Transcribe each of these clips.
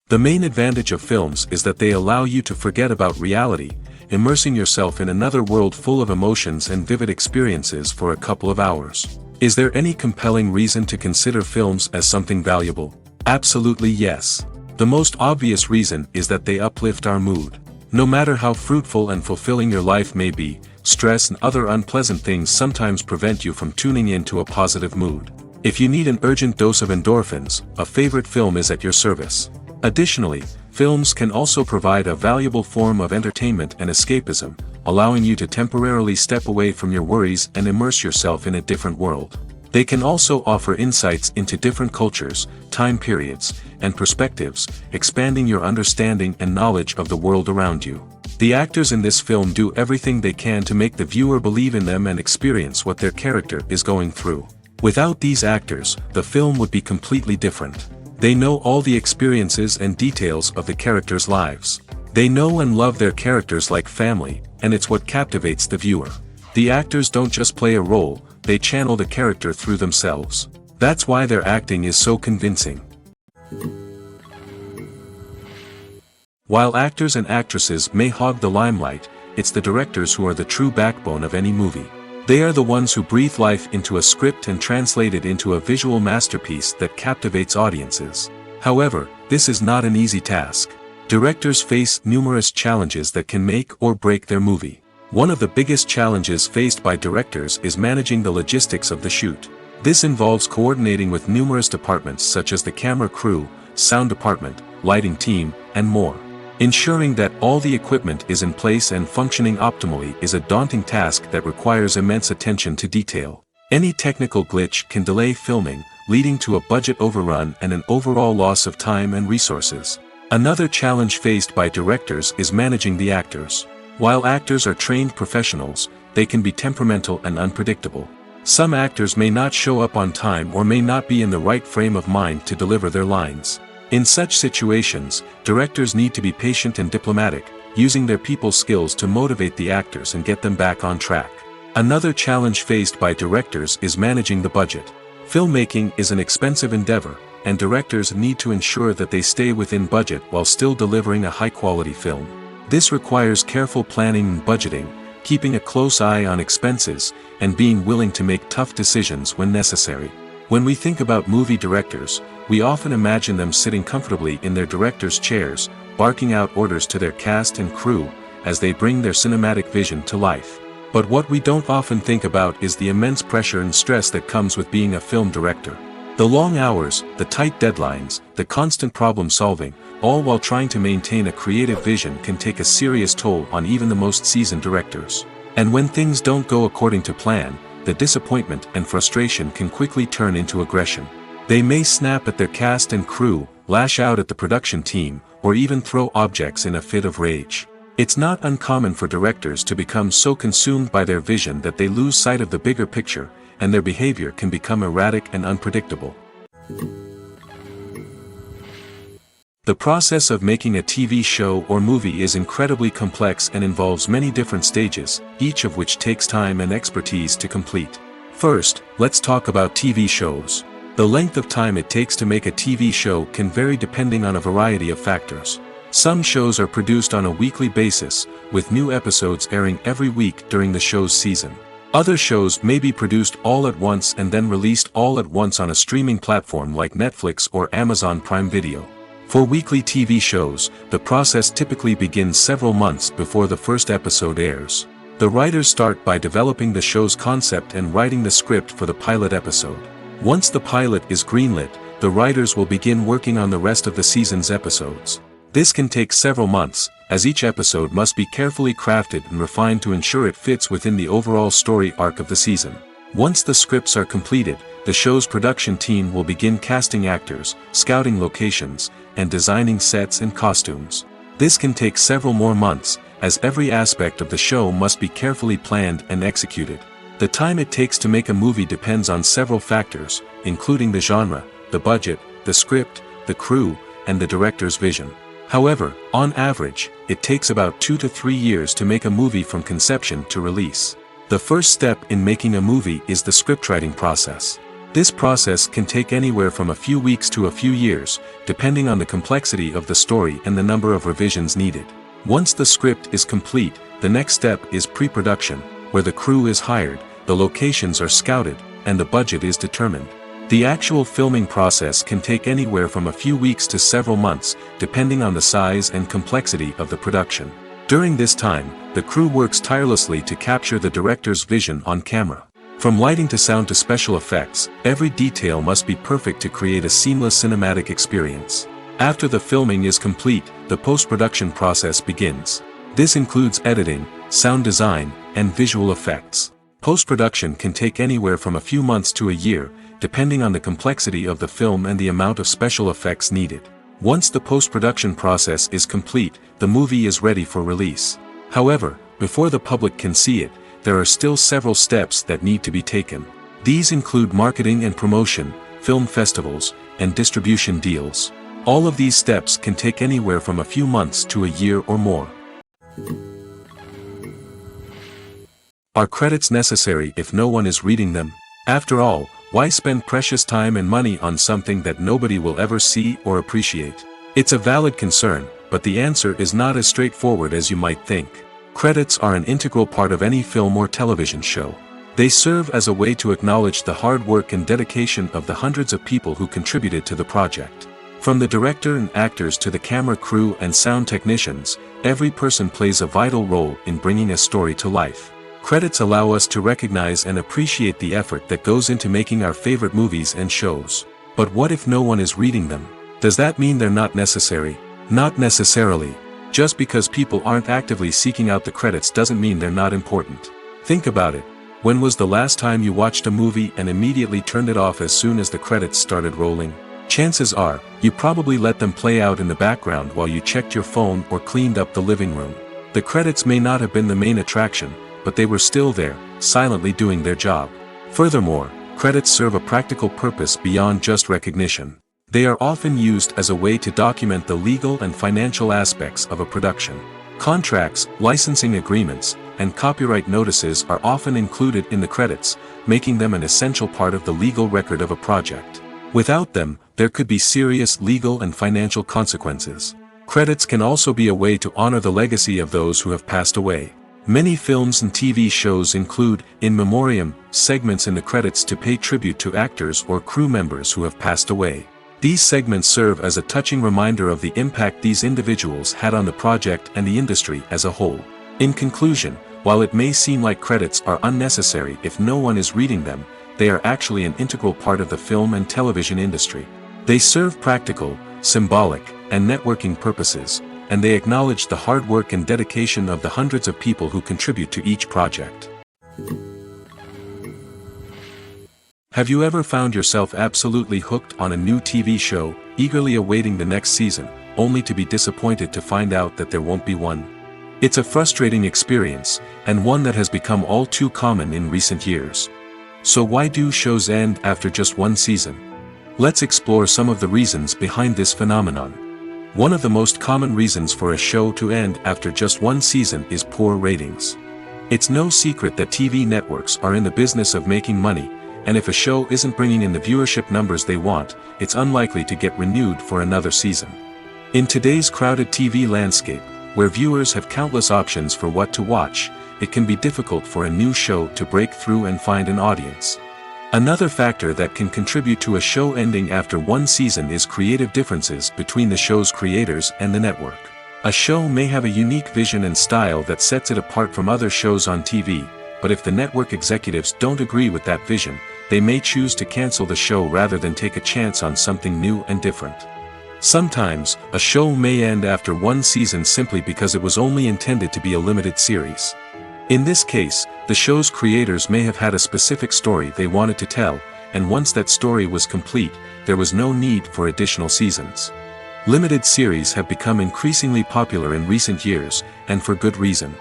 The main advantage of films is that they allow you to forget about reality, immersing yourself in another world full of emotions and vivid experiences for a couple of hours. Is there any compelling reason to consider films as something valuable? Absolutely yes. The most obvious reason is that they uplift our mood. No matter how fruitful and fulfilling your life may be, stress and other unpleasant things sometimes prevent you from tuning into a positive mood. If you need an urgent dose of endorphins, a favorite film is at your service. Additionally, films can also provide a valuable form of entertainment and escapism, allowing you to temporarily step away from your worries and immerse yourself in a different world. They can also offer insights into different cultures, time periods, and perspectives, expanding your understanding and knowledge of the world around you. The actors in this film do everything they can to make the viewer believe in them and experience what their character is going through. Without these actors, the film would be completely different. They know all the experiences and details of the characters' lives. They know and love their characters like family, and it's what captivates the viewer. The actors don't just play a role, they channel the character through themselves. That's why their acting is so convincing. While actors and actresses may hog the limelight, it's the directors who are the true backbone of any movie. They are the ones who breathe life into a script and translate it into a visual masterpiece that captivates audiences. However, this is not an easy task. Directors face numerous challenges that can make or break their movie. One of the biggest challenges faced by directors is managing the logistics of the shoot. This involves coordinating with numerous departments such as the camera crew, sound department, lighting team, and more. Ensuring that all the equipment is in place and functioning optimally is a daunting task that requires immense attention to detail. Any technical glitch can delay filming, leading to a budget overrun and an overall loss of time and resources. Another challenge faced by directors is managing the actors. While actors are trained professionals, they can be temperamental and unpredictable. Some actors may not show up on time or may not be in the right frame of mind to deliver their lines. In such situations, directors need to be patient and diplomatic, using their people skills to motivate the actors and get them back on track. Another challenge faced by directors is managing the budget. Filmmaking is an expensive endeavor, and directors need to ensure that they stay within budget while still delivering a high-quality film. This requires careful planning and budgeting, keeping a close eye on expenses, and being willing to make tough decisions when necessary. When we think about movie directors, we often imagine them sitting comfortably in their director's chairs, barking out orders to their cast and crew, as they bring their cinematic vision to life. But what we don't often think about is the immense pressure and stress that comes with being a film director. The long hours, the tight deadlines, the constant problem solving, all while trying to maintain a creative vision can take a serious toll on even the most seasoned directors. And when things don't go according to plan, the disappointment and frustration can quickly turn into aggression. They may snap at their cast and crew, lash out at the production team, or even throw objects in a fit of rage. It's not uncommon for directors to become so consumed by their vision that they lose sight of the bigger picture, and their behavior can become erratic and unpredictable. The process of making a TV show or movie is incredibly complex and involves many different stages, each of which takes time and expertise to complete. First, let's talk about TV shows. The length of time it takes to make a TV show can vary depending on a variety of factors. Some shows are produced on a weekly basis, with new episodes airing every week during the show's season. Other shows may be produced all at once and then released all at once on a streaming platform like Netflix or Amazon Prime Video. For weekly TV shows, the process typically begins several months before the first episode airs. The writers start by developing the show's concept and writing the script for the pilot episode. Once the pilot is greenlit, the writers will begin working on the rest of the season's episodes. This can take several months, as each episode must be carefully crafted and refined to ensure it fits within the overall story arc of the season. Once the scripts are completed, the show's production team will begin casting actors, scouting locations, and designing sets and costumes. This can take several more months, as every aspect of the show must be carefully planned and executed. The time it takes to make a movie depends on several factors, including the genre, the budget, the script, the crew, and the director's vision. However, on average, it takes about 2 to 3 years to make a movie from conception to release. The first step in making a movie is the scriptwriting process. This process can take anywhere from a few weeks to a few years, depending on the complexity of the story and the number of revisions needed. Once the script is complete, the next step is pre-production, where the crew is hired, the locations are scouted, and the budget is determined. The actual filming process can take anywhere from a few weeks to several months, depending on the size and complexity of the production. During this time, the crew works tirelessly to capture the director's vision on camera. From lighting to sound to special effects, every detail must be perfect to create a seamless cinematic experience. After the filming is complete, the post-production process begins. This includes editing, sound design, and visual effects. Post-production can take anywhere from a few months to a year, depending on the complexity of the film and the amount of special effects needed. Once the post-production process is complete, the movie is ready for release. However, before the public can see it, there are still several steps that need to be taken. These include marketing and promotion, film festivals, and distribution deals. All of these steps can take anywhere from a few months to a year or more. Are credits necessary if no one is reading them? After all, why spend precious time and money on something that nobody will ever see or appreciate? It's a valid concern, but the answer is not as straightforward as you might think. Credits are an integral part of any film or television show. They serve as a way to acknowledge the hard work and dedication of the hundreds of people who contributed to the project. From the director and actors to the camera crew and sound technicians, every person plays a vital role in bringing a story to life. Credits allow us to recognize and appreciate the effort that goes into making our favorite movies and shows. But what if no one is reading them? Does that mean they're not necessary? Not necessarily. Just because people aren't actively seeking out the credits doesn't mean they're not important. Think about it. When was the last time you watched a movie and immediately turned it off as soon as the credits started rolling? Chances are, you probably let them play out in the background while you checked your phone or cleaned up the living room. The credits may not have been the main attraction, but they were still there, silently doing their job. Furthermore, credits serve a practical purpose beyond just recognition. They are often used as a way to document the legal and financial aspects of a production. Contracts, licensing agreements, and copyright notices are often included in the credits, making them an essential part of the legal record of a project. Without them, there could be serious legal and financial consequences. Credits can also be a way to honor the legacy of those who have passed away. Many films and TV shows include, in memoriam, segments in the credits to pay tribute to actors or crew members who have passed away. These segments serve as a touching reminder of the impact these individuals had on the project and the industry as a whole. In conclusion, while it may seem like credits are unnecessary if no one is reading them, they are actually an integral part of the film and television industry. They serve practical, symbolic, and networking purposes, and they acknowledge the hard work and dedication of the hundreds of people who contribute to each project. Have you ever found yourself absolutely hooked on a new TV show, eagerly awaiting the next season, only to be disappointed to find out that there won't be one? It's a frustrating experience, and one that has become all too common in recent years. So why do shows end after just one season? Let's explore some of the reasons behind this phenomenon. One of the most common reasons for a show to end after just one season is poor ratings. It's no secret that TV networks are in the business of making money, and if a show isn't bringing in the viewership numbers they want, it's unlikely to get renewed for another season. In today's crowded TV landscape, where viewers have countless options for what to watch, it can be difficult for a new show to break through and find an audience. Another factor that can contribute to a show ending after one season is creative differences between the show's creators and the network. A show may have a unique vision and style that sets it apart from other shows on TV, but if the network executives don't agree with that vision, they may choose to cancel the show rather than take a chance on something new and different. Sometimes, a show may end after one season simply because it was only intended to be a limited series. In this case, the show's creators may have had a specific story they wanted to tell, and once that story was complete, there was no need for additional seasons. Limited series have become increasingly popular in recent years, and for good reason.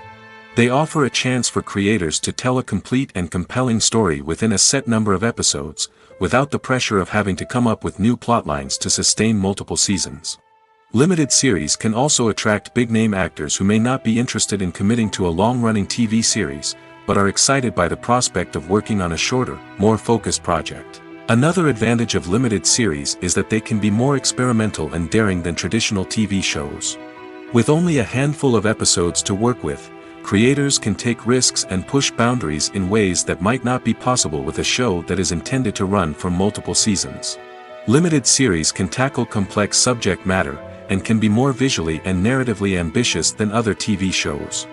They offer a chance for creators to tell a complete and compelling story within a set number of episodes, without the pressure of having to come up with new plotlines to sustain multiple seasons. Limited series can also attract big-name actors who may not be interested in committing to a long-running TV series, but are excited by the prospect of working on a shorter, more focused project. Another advantage of limited series is that they can be more experimental and daring than traditional TV shows. With only a handful of episodes to work with, creators can take risks and push boundaries in ways that might not be possible with a show that is intended to run for multiple seasons. Limited series can tackle complex subject matter, and can be more visually and narratively ambitious than other TV shows.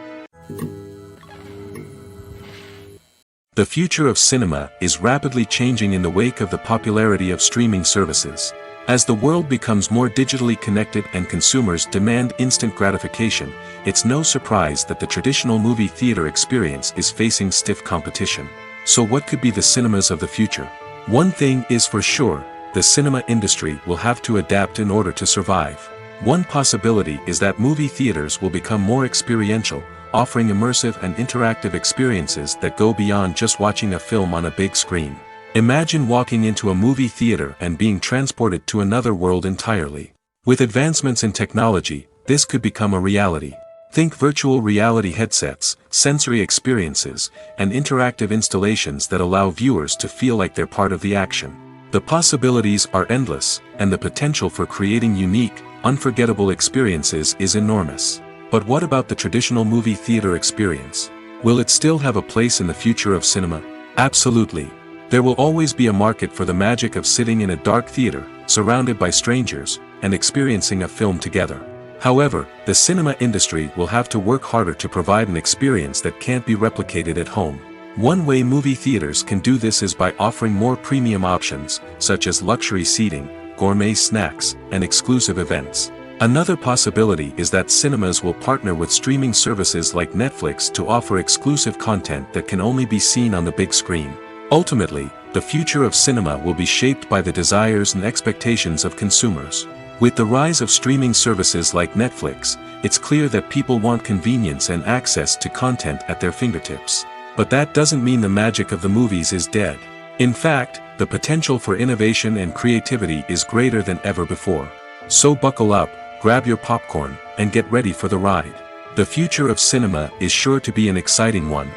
The future of cinema is rapidly changing in the wake of the popularity of streaming services. As the world becomes more digitally connected and consumers demand instant gratification, it's no surprise that the traditional movie theater experience is facing stiff competition. So what could be the cinemas of the future? One thing is for sure, the cinema industry will have to adapt in order to survive. One possibility is that movie theaters will become more experiential, offering immersive and interactive experiences that go beyond just watching a film on a big screen. Imagine walking into a movie theater and being transported to another world entirely. With advancements in technology, this could become a reality. Think virtual reality headsets, sensory experiences, and interactive installations that allow viewers to feel like they're part of the action. The possibilities are endless, and the potential for creating unique, unforgettable experiences is enormous. But what about the traditional movie theater experience? Will it still have a place in the future of cinema? Absolutely. There will always be a market for the magic of sitting in a dark theater, surrounded by strangers, and experiencing a film together. However, the cinema industry will have to work harder to provide an experience that can't be replicated at home. One way movie theaters can do this is by offering more premium options, such as luxury seating, gourmet snacks, and exclusive events. Another possibility is that cinemas will partner with streaming services like Netflix to offer exclusive content that can only be seen on the big screen. Ultimately, the future of cinema will be shaped by the desires and expectations of consumers. With the rise of streaming services like Netflix, it's clear that people want convenience and access to content at their fingertips. But that doesn't mean the magic of the movies is dead. In fact, the potential for innovation and creativity is greater than ever before. So buckle up, grab your popcorn, and get ready for the ride. The future of cinema is sure to be an exciting one.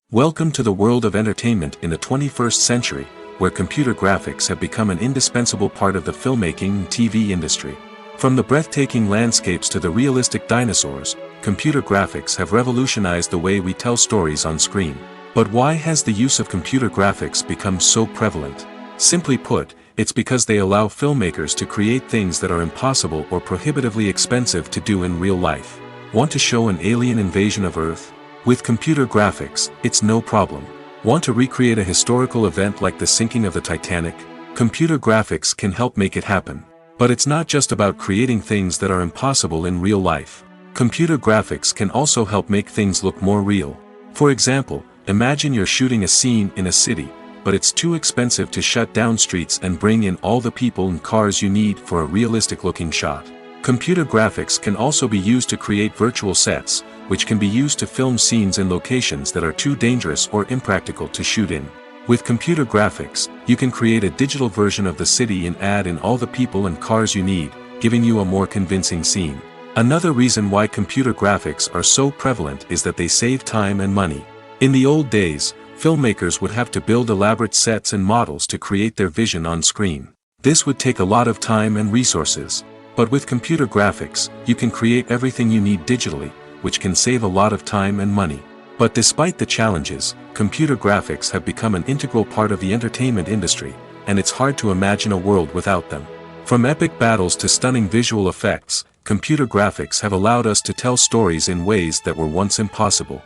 Welcome to the world of entertainment in the 21st century, where computer graphics have become an indispensable part of the filmmaking and TV industry. From the breathtaking landscapes to the realistic dinosaurs, computer graphics have revolutionized the way we tell stories on screen. But why has the use of computer graphics become so prevalent? Simply put, it's because they allow filmmakers to create things that are impossible or prohibitively expensive to do in real life. Want to show an alien invasion of Earth? With computer graphics, it's no problem. Want to recreate a historical event like the sinking of the Titanic? Computer graphics can help make it happen. But it's not just about creating things that are impossible in real life. Computer graphics can also help make things look more real. For example, imagine you're shooting a scene in a city, but it's too expensive to shut down streets and bring in all the people and cars you need for a realistic-looking shot. Computer graphics can also be used to create virtual sets, which can be used to film scenes in locations that are too dangerous or impractical to shoot in. With computer graphics, you can create a digital version of the city and add in all the people and cars you need, giving you a more convincing scene. Another reason why computer graphics are so prevalent is that they save time and money. In the old days, filmmakers would have to build elaborate sets and models to create their vision on screen. This would take a lot of time and resources. But with computer graphics, you can create everything you need digitally, which can save a lot of time and money. But despite the challenges, computer graphics have become an integral part of the entertainment industry, and it's hard to imagine a world without them. From epic battles to stunning visual effects, computer graphics have allowed us to tell stories in ways that were once impossible.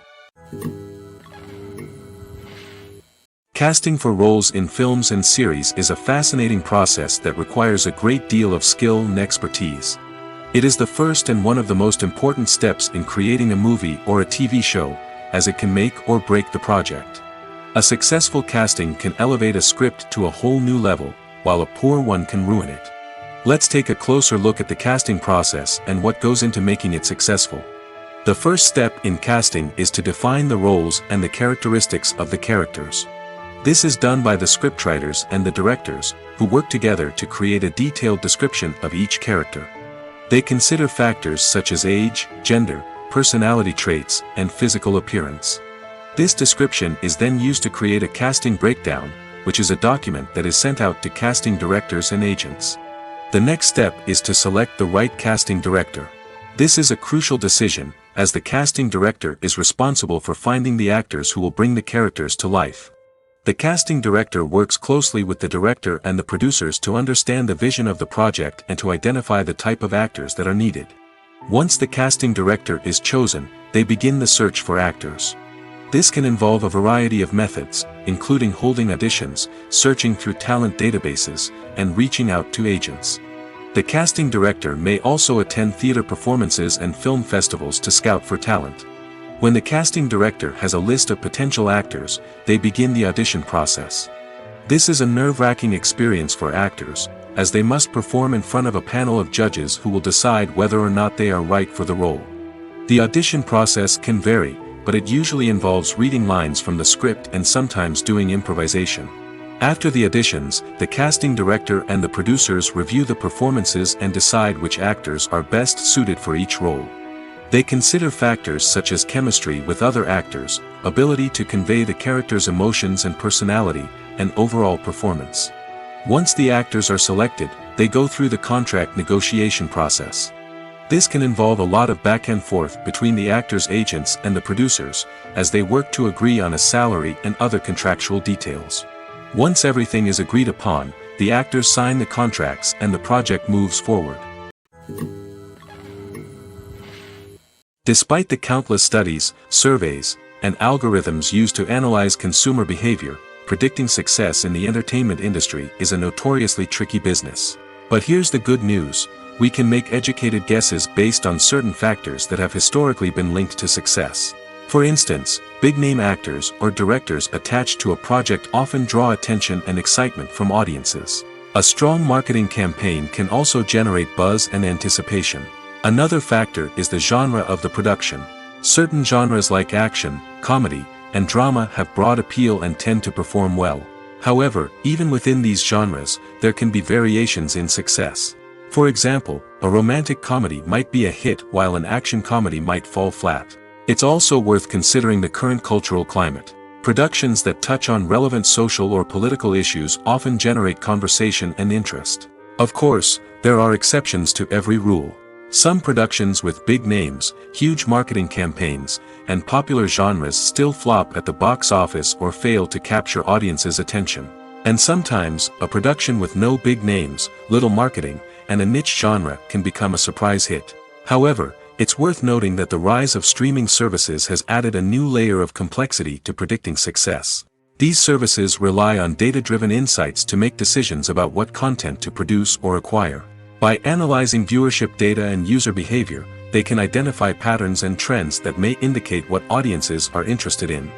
Casting for roles in films and series is a fascinating process that requires a great deal of skill and expertise. It is the first and one of the most important steps in creating a movie or a TV show, as it can make or break the project. A successful casting can elevate a script to a whole new level, while a poor one can ruin it. Let's take a closer look at the casting process and what goes into making it successful. The first step in casting is to define the roles and the characteristics of the characters. This is done by the scriptwriters and the directors, who work together to create a detailed description of each character. They consider factors such as age, gender, personality traits, and physical appearance. This description is then used to create a casting breakdown, which is a document that is sent out to casting directors and agents. The next step is to select the right casting director. This is a crucial decision, as the casting director is responsible for finding the actors who will bring the characters to life. The casting director works closely with the director and the producers to understand the vision of the project and to identify the type of actors that are needed. Once the casting director is chosen, they begin the search for actors. This can involve a variety of methods, including holding auditions, searching through talent databases, and reaching out to agents. The casting director may also attend theater performances and film festivals to scout for talent. When the casting director has a list of potential actors, they begin the audition process. This is a nerve-wracking experience for actors, as they must perform in front of a panel of judges who will decide whether or not they are right for the role. The audition process can vary, but it usually involves reading lines from the script and sometimes doing improvisation. After the auditions, the casting director and the producers review the performances and decide which actors are best suited for each role. They consider factors such as chemistry with other actors, ability to convey the character's emotions and personality, and overall performance. Once the actors are selected, they go through the contract negotiation process. This can involve a lot of back and forth between the actors' agents and the producers, as they work to agree on a salary and other contractual details. Once everything is agreed upon, the actors sign the contracts and the project moves forward. Despite the countless studies, surveys, and algorithms used to analyze consumer behavior, predicting success in the entertainment industry is a notoriously tricky business. But here's the good news: we can make educated guesses based on certain factors that have historically been linked to success. For instance, big-name actors or directors attached to a project often draw attention and excitement from audiences. A strong marketing campaign can also generate buzz and anticipation. Another factor is the genre of the production. Certain genres like action, comedy, and drama have broad appeal and tend to perform well. However, even within these genres, there can be variations in success. For example, a romantic comedy might be a hit while an action comedy might fall flat. It's also worth considering the current cultural climate. Productions that touch on relevant social or political issues often generate conversation and interest. Of course, there are exceptions to every rule. Some productions with big names, huge marketing campaigns, and popular genres still flop at the box office or fail to capture audiences' attention. And sometimes, a production with no big names, little marketing, and a niche genre can become a surprise hit. However, it's worth noting that the rise of streaming services has added a new layer of complexity to predicting success. These services rely on data-driven insights to make decisions about what content to produce or acquire. By analyzing viewership data and user behavior, they can identify patterns and trends that may indicate what audiences are interested in.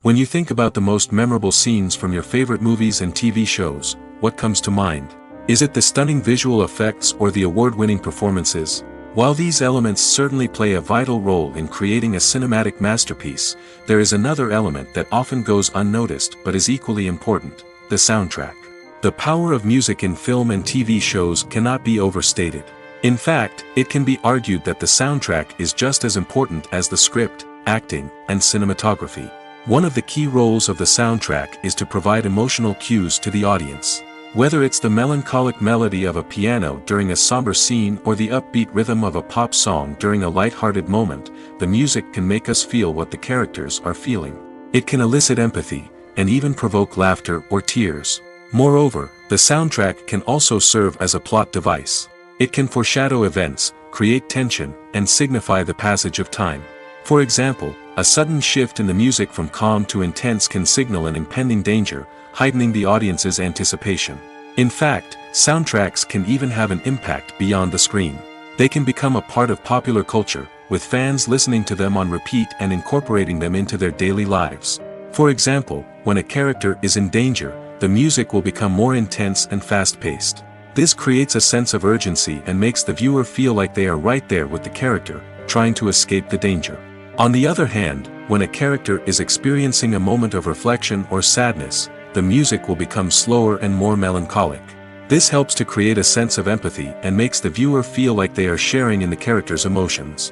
When you think about the most memorable scenes from your favorite movies and TV shows, what comes to mind? Is it the stunning visual effects or the award-winning performances? While these elements certainly play a vital role in creating a cinematic masterpiece, there is another element that often goes unnoticed but is equally important: the soundtrack. The power of music in film and TV shows cannot be overstated. In fact, it can be argued that the soundtrack is just as important as the script, acting, and cinematography. One of the key roles of the soundtrack is to provide emotional cues to the audience. Whether it's the melancholic melody of a piano during a somber scene or the upbeat rhythm of a pop song during a light-hearted moment, the music can make us feel what the characters are feeling. It can elicit empathy, and even provoke laughter or tears. Moreover, the soundtrack can also serve as a plot device. It can foreshadow events, create tension, and signify the passage of time. For example, a sudden shift in the music from calm to intense can signal an impending danger, heightening the audience's anticipation. In fact, soundtracks can even have an impact beyond the screen. They can become a part of popular culture, with fans listening to them on repeat and incorporating them into their daily lives. For example, when a character is in danger, the music will become more intense and fast-paced. This creates a sense of urgency and makes the viewer feel like they are right there with the character, trying to escape the danger. On the other hand, when a character is experiencing a moment of reflection or sadness, the music will become slower and more melancholic. This helps to create a sense of empathy and makes the viewer feel like they are sharing in the character's emotions.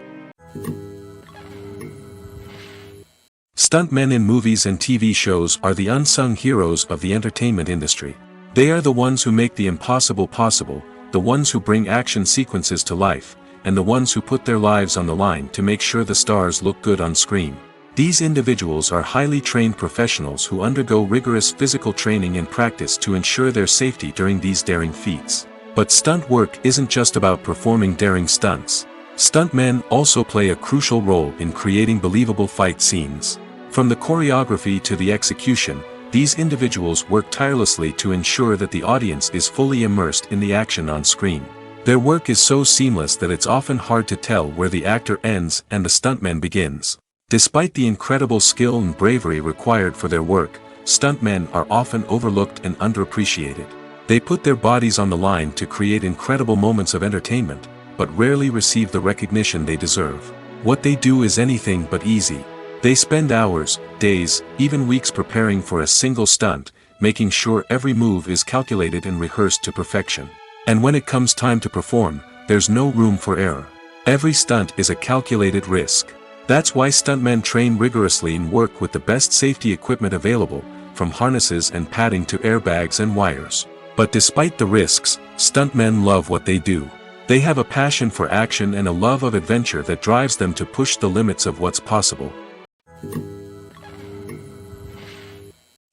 Stuntmen in movies and TV shows are the unsung heroes of the entertainment industry. They are the ones who make the impossible possible, the ones who bring action sequences to life, and the ones who put their lives on the line to make sure the stars look good on screen. These individuals are highly trained professionals who undergo rigorous physical training and practice to ensure their safety during these daring feats. But stunt work isn't just about performing daring stunts. Stuntmen also play a crucial role in creating believable fight scenes. From the choreography to the execution, these individuals work tirelessly to ensure that the audience is fully immersed in the action on screen. Their work is so seamless that it's often hard to tell where the actor ends and the stuntman begins. Despite the incredible skill and bravery required for their work, stuntmen are often overlooked and underappreciated. They put their bodies on the line to create incredible moments of entertainment, but rarely receive the recognition they deserve. What they do is anything but easy. They spend hours, days, even weeks preparing for a single stunt, making sure every move is calculated and rehearsed to perfection. And when it comes time to perform, there's no room for error. Every stunt is a calculated risk. That's why stuntmen train rigorously and work with the best safety equipment available, from harnesses and padding to airbags and wires. But despite the risks, stuntmen love what they do. They have a passion for action and a love of adventure that drives them to push the limits of what's possible.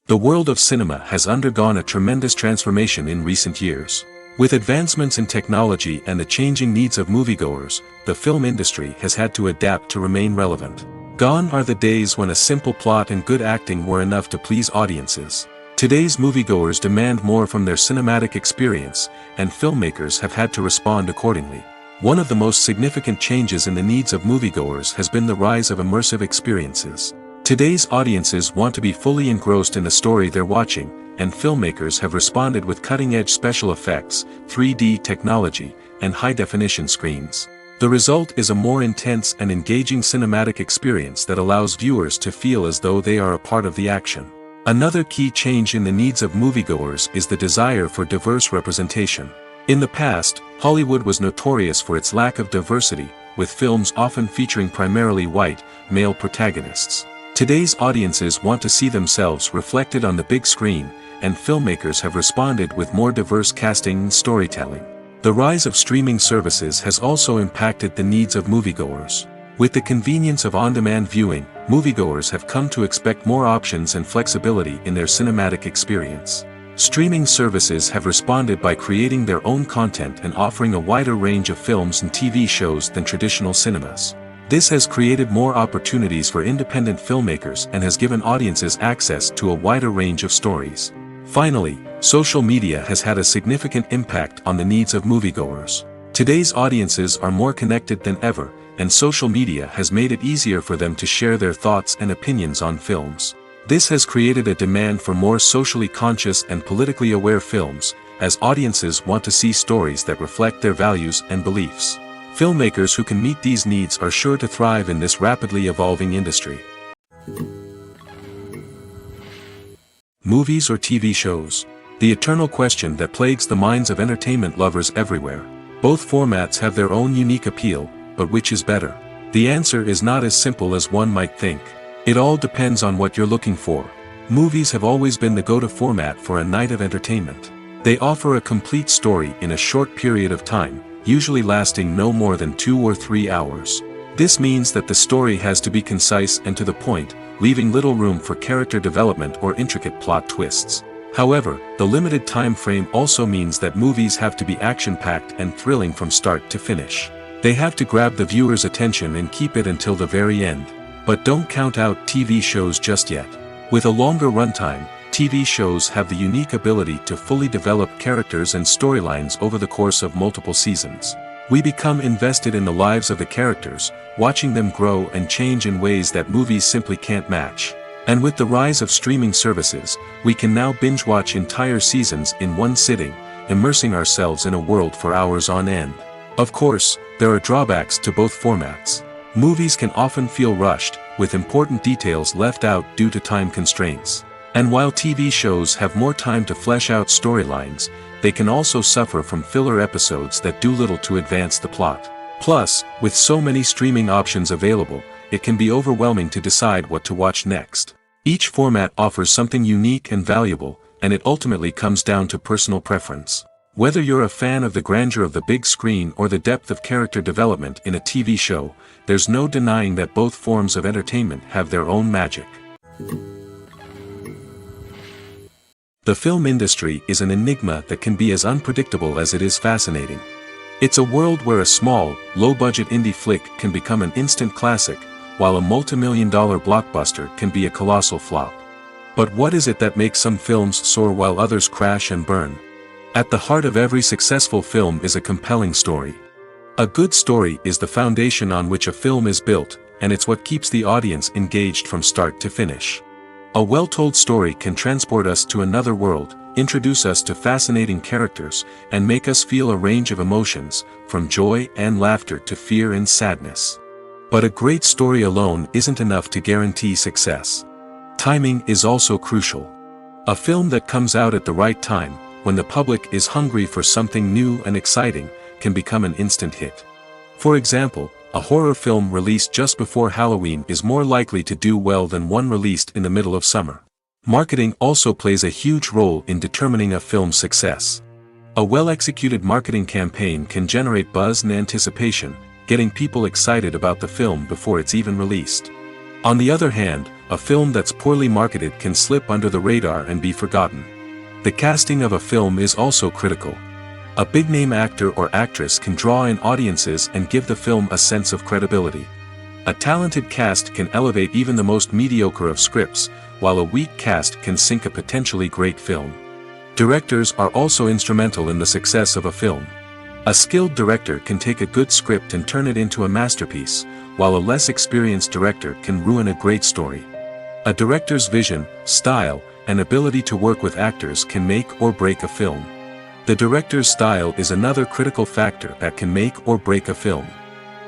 The world of cinema has undergone a tremendous transformation in recent years. With advancements in technology and the changing needs of moviegoers, the film industry has had to adapt to remain relevant. Gone are the days when a simple plot and good acting were enough to please audiences. Today's moviegoers demand more from their cinematic experience, and filmmakers have had to respond accordingly. One of the most significant changes in the needs of moviegoers has been the rise of immersive experiences. Today's audiences want to be fully engrossed in the story they're watching, and filmmakers have responded with cutting-edge special effects, 3D technology, and high-definition screens. The result is a more intense and engaging cinematic experience that allows viewers to feel as though they are a part of the action. Another key change in the needs of moviegoers is the desire for diverse representation. In the past, Hollywood was notorious for its lack of diversity, with films often featuring primarily white, male protagonists. Today's audiences want to see themselves reflected on the big screen, and filmmakers have responded with more diverse casting and storytelling. The rise of streaming services has also impacted the needs of moviegoers. With the convenience of on-demand viewing, moviegoers have come to expect more options and flexibility in their cinematic experience. Streaming services have responded by creating their own content and offering a wider range of films and TV shows than traditional cinemas. This has created more opportunities for independent filmmakers and has given audiences access to a wider range of stories. Finally, social media has had a significant impact on the needs of moviegoers. Today's audiences are more connected than ever, and social media has made it easier for them to share their thoughts and opinions on films. This has created a demand for more socially conscious and politically aware films, as audiences want to see stories that reflect their values and beliefs. Filmmakers who can meet these needs are sure to thrive in this rapidly evolving industry. Movies or TV shows? The eternal question that plagues the minds of entertainment lovers everywhere. Both formats have their own unique appeal, but which is better? The answer is not as simple as one might think. It all depends on what you're looking for. Movies have always been the go-to format for a night of entertainment. They offer a complete story in a short period of time, usually lasting no more than 2 or 3 hours. This means that the story has to be concise and to the point, leaving little room for character development or intricate plot twists. However, the limited time frame also means that movies have to be action-packed and thrilling from start to finish. They have to grab the viewer's attention and keep it until the very end. But don't count out TV shows just yet. With a longer runtime, TV shows have the unique ability to fully develop characters and storylines over the course of multiple seasons. We become invested in the lives of the characters, watching them grow and change in ways that movies simply can't match. And with the rise of streaming services, we can now binge-watch entire seasons in one sitting, immersing ourselves in a world for hours on end. Of course, there are drawbacks to both formats. Movies can often feel rushed, with important details left out due to time constraints. And while TV shows have more time to flesh out storylines, they can also suffer from filler episodes that do little to advance the plot. Plus, with so many streaming options available, it can be overwhelming to decide what to watch next. Each format offers something unique and valuable, and it ultimately comes down to personal preference. Whether you're a fan of the grandeur of the big screen or the depth of character development in a TV show, there's no denying that both forms of entertainment have their own magic. The film industry is an enigma that can be as unpredictable as it is fascinating. It's a world where a small, low-budget indie flick can become an instant classic, while a multi-million-dollar blockbuster can be a colossal flop. But what is it that makes some films soar while others crash and burn? At the heart of every successful film is a compelling story. A good story is the foundation on which a film is built, and it's what keeps the audience engaged from start to finish. A well-told story can transport us to another world, introduce us to fascinating characters, and make us feel a range of emotions, from joy and laughter to fear and sadness. But a great story alone isn't enough to guarantee success. Timing is also crucial. A film that comes out at the right time, when the public is hungry for something new and exciting, can become an instant hit. For example, a horror film released just before Halloween is more likely to do well than one released in the middle of summer. Marketing also plays a huge role in determining a film's success. A well-executed marketing campaign can generate buzz and anticipation, getting people excited about the film before it's even released. On the other hand, a film that's poorly marketed can slip under the radar and be forgotten. The casting of a film is also critical. A big-name actor or actress can draw in audiences and give the film a sense of credibility. A talented cast can elevate even the most mediocre of scripts, while a weak cast can sink a potentially great film. Directors are also instrumental in the success of a film. A skilled director can take a good script and turn it into a masterpiece, while a less experienced director can ruin a great story. A director's vision, style, and ability to work with actors can make or break a film. The director's style is another critical factor that can make or break a film.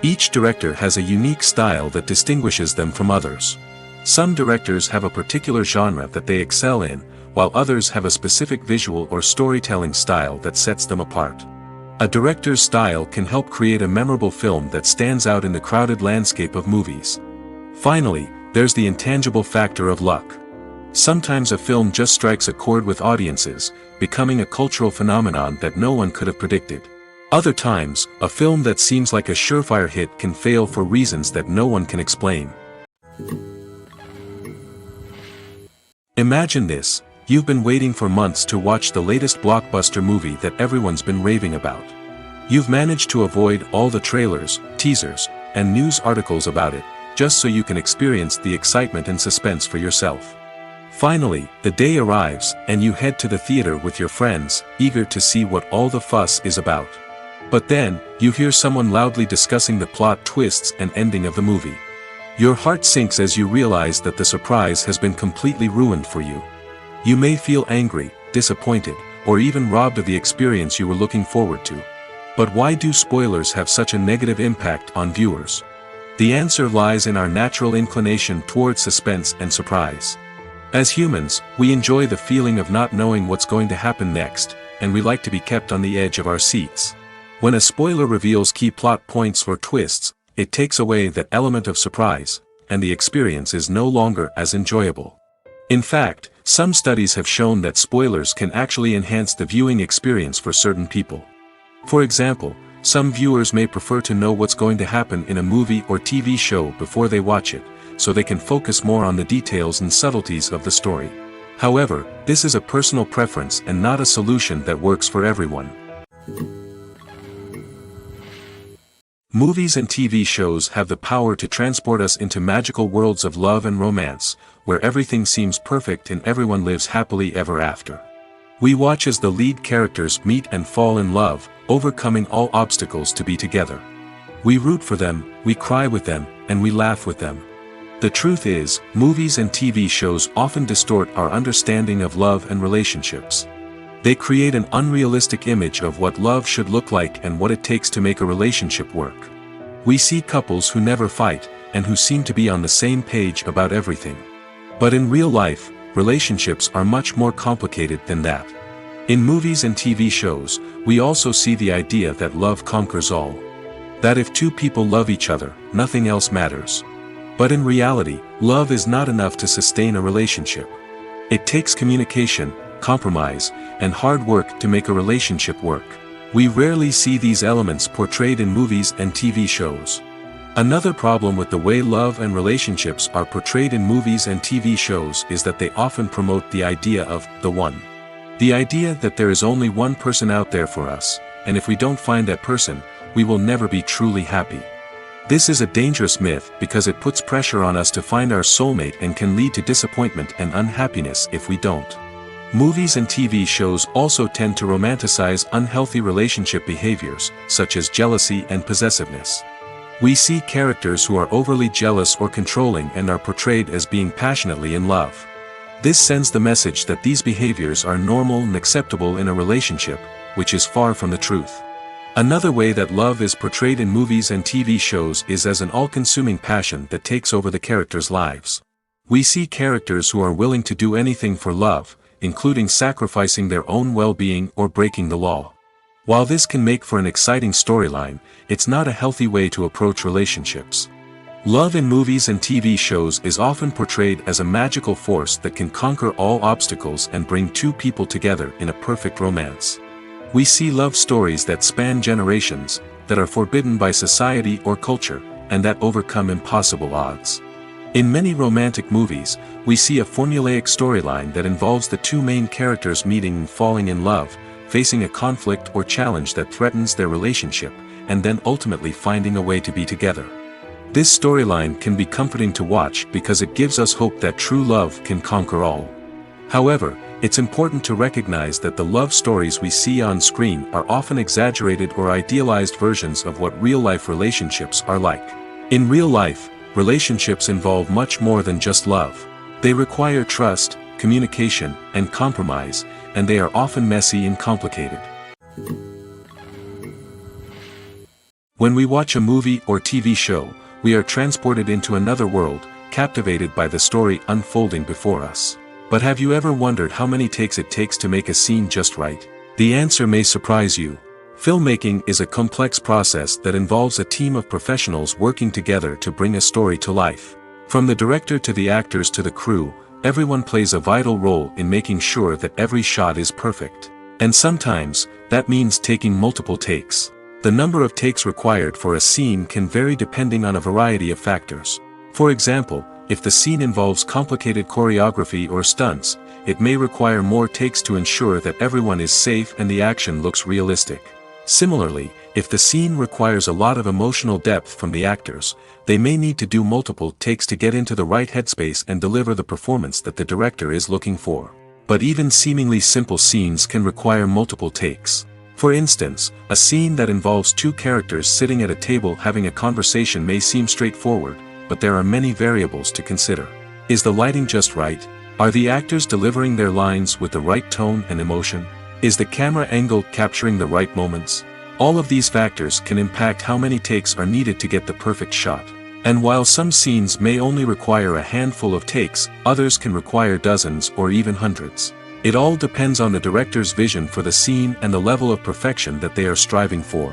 Each director has a unique style that distinguishes them from others. Some directors have a particular genre that they excel in, while others have a specific visual or storytelling style that sets them apart. A director's style can help create a memorable film that stands out in the crowded landscape of movies. Finally, there's the intangible factor of luck. Sometimes a film just strikes a chord with audiences, becoming a cultural phenomenon that no one could have predicted. Other times, a film that seems like a surefire hit can fail for reasons that no one can explain. Imagine this: you've been waiting for months to watch the latest blockbuster movie that everyone's been raving about. You've managed to avoid all the trailers, teasers, and news articles about it, just so you can experience the excitement and suspense for yourself. Finally, the day arrives, and you head to the theater with your friends, eager to see what all the fuss is about. But then, you hear someone loudly discussing the plot twists and ending of the movie. Your heart sinks as you realize that the surprise has been completely ruined for you. You may feel angry, disappointed, or even robbed of the experience you were looking forward to. But why do spoilers have such a negative impact on viewers? The answer lies in our natural inclination towards suspense and surprise. As humans, we enjoy the feeling of not knowing what's going to happen next, and we like to be kept on the edge of our seats. When a spoiler reveals key plot points or twists, it takes away that element of surprise, and the experience is no longer as enjoyable. In fact, some studies have shown that spoilers can actually enhance the viewing experience for certain people. For example, some viewers may prefer to know what's going to happen in a movie or TV show before they watch it, so they can focus more on the details and subtleties of the story. However, this is a personal preference and not a solution that works for everyone. Movies and TV shows have the power to transport us into magical worlds of love and romance, where everything seems perfect and everyone lives happily ever after. We watch as the lead characters meet and fall in love, overcoming all obstacles to be together. We root for them, we cry with them, and we laugh with them. The truth is, movies and TV shows often distort our understanding of love and relationships. They create an unrealistic image of what love should look like and what it takes to make a relationship work. We see couples who never fight, and who seem to be on the same page about everything. But in real life, relationships are much more complicated than that. In movies and TV shows, we also see the idea that love conquers all. That if two people love each other, nothing else matters. But in reality, love is not enough to sustain a relationship. It takes communication, compromise, and hard work to make a relationship work. We rarely see these elements portrayed in movies and TV shows. Another problem with the way love and relationships are portrayed in movies and TV shows is that they often promote the idea of the one. The idea that there is only one person out there for us, and if we don't find that person, we will never be truly happy. This is a dangerous myth because it puts pressure on us to find our soulmate and can lead to disappointment and unhappiness if we don't. Movies and TV shows also tend to romanticize unhealthy relationship behaviors, such as jealousy and possessiveness. We see characters who are overly jealous or controlling and are portrayed as being passionately in love. This sends the message that these behaviors are normal and acceptable in a relationship, which is far from the truth. Another way that love is portrayed in movies and TV shows is as an all-consuming passion that takes over the characters' lives. We see characters who are willing to do anything for love, including sacrificing their own well-being or breaking the law. While this can make for an exciting storyline, it's not a healthy way to approach relationships. Love in movies and TV shows is often portrayed as a magical force that can conquer all obstacles and bring two people together in a perfect romance. We see love stories that span generations, that are forbidden by society or culture, and that overcome impossible odds. In many romantic movies, we see a formulaic storyline that involves the two main characters meeting and falling in love, facing a conflict or challenge that threatens their relationship, and then ultimately finding a way to be together. This storyline can be comforting to watch because it gives us hope that true love can conquer all. However, it's important to recognize that the love stories we see on screen are often exaggerated or idealized versions of what real-life relationships are like. In real life, relationships involve much more than just love. They require trust, communication, and compromise, and they are often messy and complicated. When we watch a movie or TV show, we are transported into another world, captivated by the story unfolding before us. But have you ever wondered how many takes it takes to make a scene just right? The answer may surprise you. Filmmaking is a complex process that involves a team of professionals working together to bring a story to life. From the director to the actors to the crew, everyone plays a vital role in making sure that every shot is perfect. And sometimes, that means taking multiple takes. The number of takes required for a scene can vary depending on a variety of factors. For example, if the scene involves complicated choreography or stunts, it may require more takes to ensure that everyone is safe and the action looks realistic. Similarly, if the scene requires a lot of emotional depth from the actors, they may need to do multiple takes to get into the right headspace and deliver the performance that the director is looking for. But even seemingly simple scenes can require multiple takes. For instance, a scene that involves two characters sitting at a table having a conversation may seem straightforward, but there are many variables to consider. Is the lighting just right? Are the actors delivering their lines with the right tone and emotion? Is the camera angle capturing the right moments? All of these factors can impact how many takes are needed to get the perfect shot. And while some scenes may only require a handful of takes, others can require dozens or even hundreds. It all depends on the director's vision for the scene and the level of perfection that they are striving for.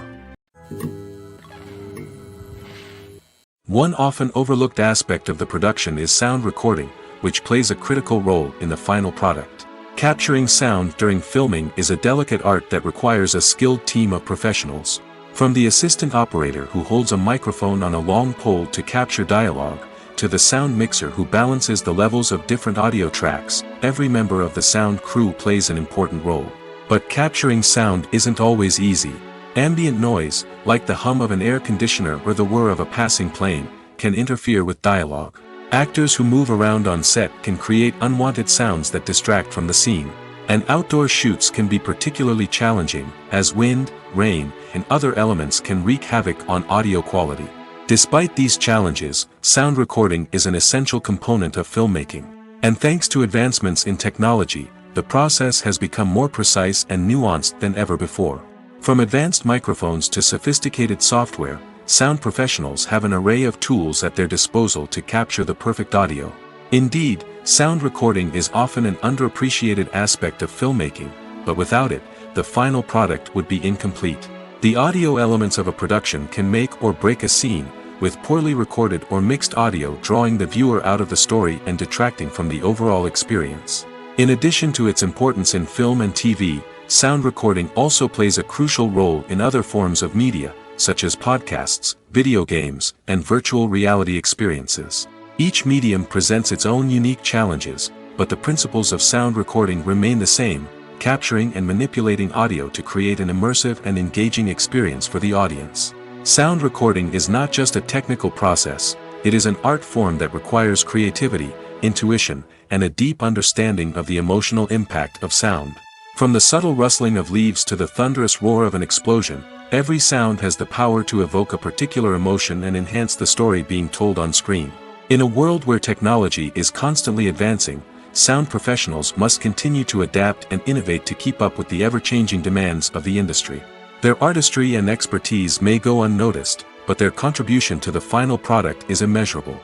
One often overlooked aspect of the production is sound recording, which plays a critical role in the final product. Capturing sound during filming is a delicate art that requires a skilled team of professionals. From the assistant operator who holds a microphone on a long pole to capture dialogue, to the sound mixer who balances the levels of different audio tracks, every member of the sound crew plays an important role. But capturing sound isn't always easy. Ambient noise, like the hum of an air conditioner or the whir of a passing plane, can interfere with dialogue. Actors who move around on set can create unwanted sounds that distract from the scene. And outdoor shoots can be particularly challenging, as wind, rain, and other elements can wreak havoc on audio quality. Despite these challenges, sound recording is an essential component of filmmaking. And thanks to advancements in technology, the process has become more precise and nuanced than ever before. From advanced microphones to sophisticated software, sound professionals have an array of tools at their disposal to capture the perfect audio. Indeed, sound recording is often an underappreciated aspect of filmmaking, but without it, the final product would be incomplete. The audio elements of a production can make or break a scene, with poorly recorded or mixed audio drawing the viewer out of the story and detracting from the overall experience. In addition to its importance in film and TV, sound recording also plays a crucial role in other forms of media, such as podcasts, video games, and virtual reality experiences. Each medium presents its own unique challenges, but the principles of sound recording remain the same, capturing and manipulating audio to create an immersive and engaging experience for the audience. Sound recording is not just a technical process, it is an art form that requires creativity, intuition, and a deep understanding of the emotional impact of sound. From the subtle rustling of leaves to the thunderous roar of an explosion, every sound has the power to evoke a particular emotion and enhance the story being told on screen. In a world where technology is constantly advancing, sound professionals must continue to adapt and innovate to keep up with the ever-changing demands of the industry. Their artistry and expertise may go unnoticed, but their contribution to the final product is immeasurable.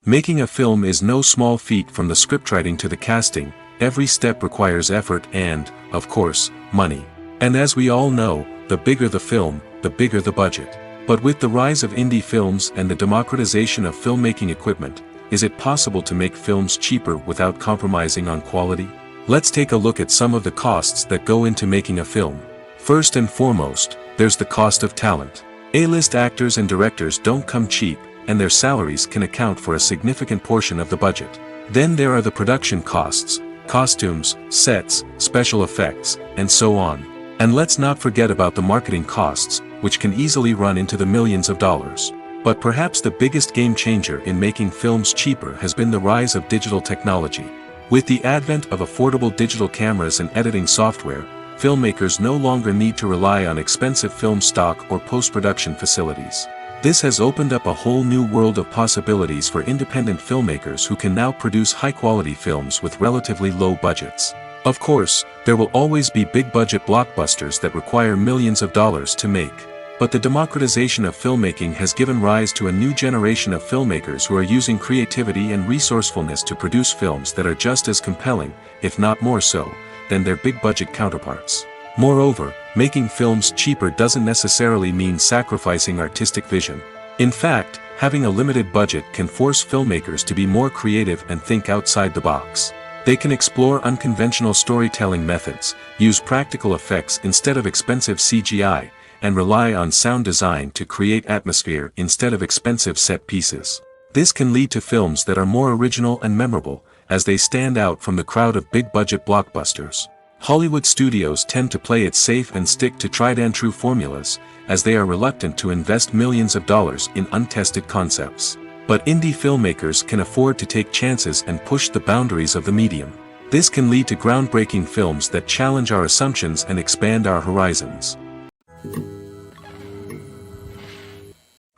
Making a film is no small feat. From the scriptwriting to the casting, every step requires effort and, of course, money. And as we all know, the bigger the film, the bigger the budget. But with the rise of indie films and the democratization of filmmaking equipment, is it possible to make films cheaper without compromising on quality? Let's take a look at some of the costs that go into making a film. First and foremost, there's the cost of talent. A-list actors and directors don't come cheap, and their salaries can account for a significant portion of the budget. Then there are the production costs, costumes, sets, special effects, and so on. And let's not forget about the marketing costs, which can easily run into the millions of dollars. But perhaps the biggest game changer in making films cheaper has been the rise of digital technology. With the advent of affordable digital cameras and editing software, filmmakers no longer need to rely on expensive film stock or post-production facilities. This has opened up a whole new world of possibilities for independent filmmakers who can now produce high-quality films with relatively low budgets. Of course, there will always be big-budget blockbusters that require millions of dollars to make. But the democratization of filmmaking has given rise to a new generation of filmmakers who are using creativity and resourcefulness to produce films that are just as compelling, if not more so, than their big-budget counterparts. Moreover, making films cheaper doesn't necessarily mean sacrificing artistic vision. In fact, having a limited budget can force filmmakers to be more creative and think outside the box. They can explore unconventional storytelling methods, use practical effects instead of expensive CGI, and rely on sound design to create atmosphere instead of expensive set pieces. This can lead to films that are more original and memorable, as they stand out from the crowd of big-budget blockbusters. Hollywood studios tend to play it safe and stick to tried-and-true formulas, as they are reluctant to invest millions of dollars in untested concepts. But indie filmmakers can afford to take chances and push the boundaries of the medium. This can lead to groundbreaking films that challenge our assumptions and expand our horizons.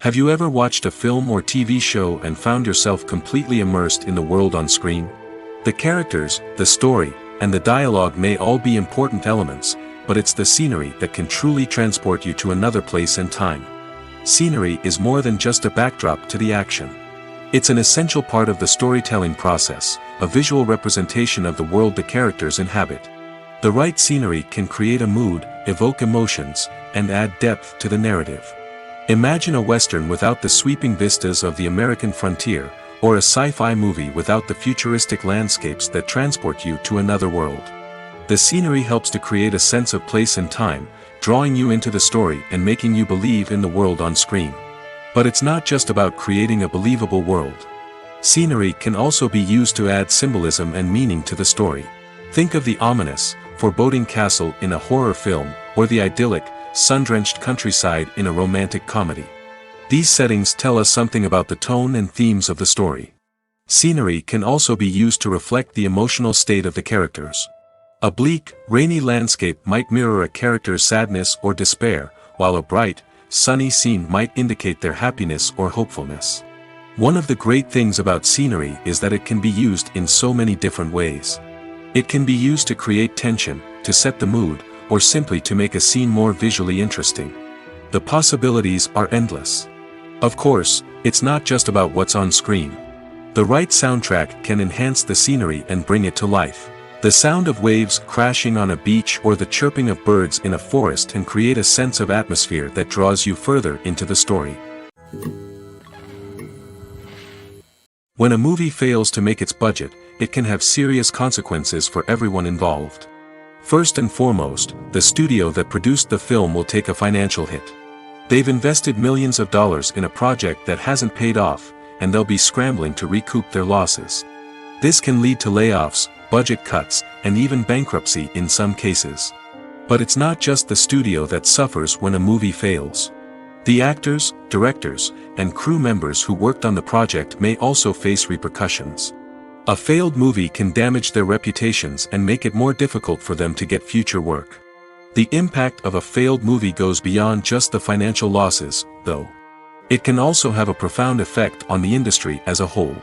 Have you ever watched a film or TV show and found yourself completely immersed in the world on screen? The characters, the story, and the dialogue may all be important elements, but it's the scenery that can truly transport you to another place and time. Scenery is more than just a backdrop to the action. It's an essential part of the storytelling process, a visual representation of the world the characters inhabit. The right scenery can create a mood, evoke emotions, and add depth to the narrative. Imagine a Western without the sweeping vistas of the American frontier, or a sci-fi movie without the futuristic landscapes that transport you to another world. The scenery helps to create a sense of place and time, drawing you into the story and making you believe in the world on screen. But it's not just about creating a believable world. Scenery can also be used to add symbolism and meaning to the story. Think of the ominous, foreboding castle in a horror film, or the idyllic, sun-drenched countryside in a romantic comedy. These settings tell us something about the tone and themes of the story. Scenery can also be used to reflect the emotional state of the characters. A bleak, rainy landscape might mirror a character's sadness or despair, while a bright, sunny scene might indicate their happiness or hopefulness. One of the great things about scenery is that it can be used in so many different ways. It can be used to create tension, to set the mood, or simply to make a scene more visually interesting. The possibilities are endless. Of course, it's not just about what's on screen. The right soundtrack can enhance the scenery and bring it to life. The The sound of waves crashing on a beach or the chirping of birds in a forest can create a sense of atmosphere that draws you further into the story. When a movie fails to make its budget, it can have serious consequences for everyone involved. First and foremost, the studio that produced the film will take a financial hit. They've invested millions of dollars in a project that hasn't paid off, and they'll be scrambling to recoup their losses. This can lead to layoffs, budget cuts, and even bankruptcy in some cases. But it's not just the studio that suffers when a movie fails. The actors, directors, and crew members who worked on the project may also face repercussions. A failed movie can damage their reputations and make it more difficult for them to get future work. The impact of a failed movie goes beyond just the financial losses, though. It can also have a profound effect on the industry as a whole.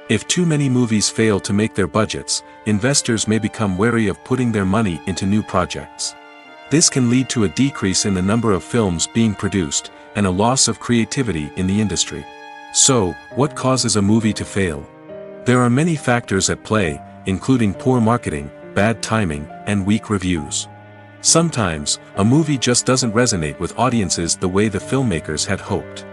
If too many movies fail to make their budgets, investors may become wary of putting their money into new projects. This can lead to a decrease in the number of films being produced, and a loss of creativity in the industry. So, what causes a movie to fail? There are many factors at play, including poor marketing, bad timing, and weak reviews. Sometimes, a movie just doesn't resonate with audiences the way the filmmakers had hoped.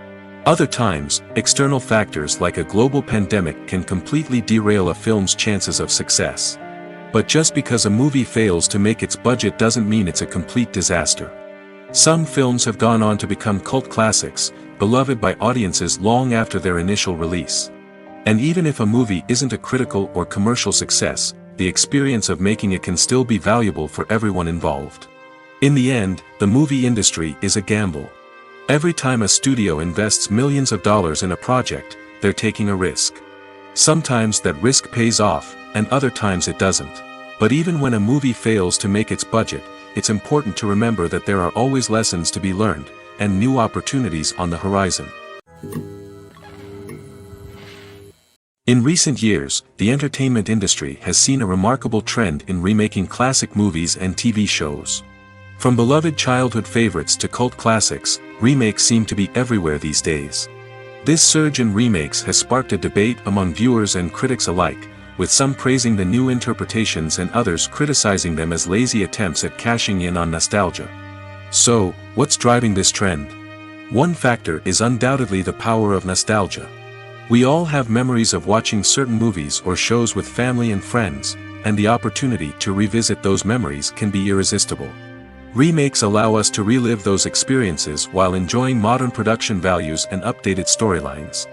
Other times, external factors like a global pandemic can completely derail a film's chances of success. But just because a movie fails to make its budget doesn't mean it's a complete disaster. Some films have gone on to become cult classics, beloved by audiences long after their initial release. And even if a movie isn't a critical or commercial success, the experience of making it can still be valuable for everyone involved. In the end, the movie industry is a gamble. Every time a studio invests millions of dollars in a project, they're taking a risk. Sometimes that risk pays off, and other times it doesn't. But even when a movie fails to make its budget, it's important to remember that there are always lessons to be learned, and new opportunities on the horizon. In recent years, the entertainment industry has seen a remarkable trend in remaking classic movies and TV shows. From beloved childhood favorites to cult classics, remakes seem to be everywhere these days. This surge in remakes has sparked a debate among viewers and critics alike, with some praising the new interpretations and others criticizing them as lazy attempts at cashing in on nostalgia. So, what's driving this trend? One factor is undoubtedly the power of nostalgia. We all have memories of watching certain movies or shows with family and friends, and the opportunity to revisit those memories can be irresistible. Remakes allow us to relive those experiences while enjoying modern production values and updated storylines.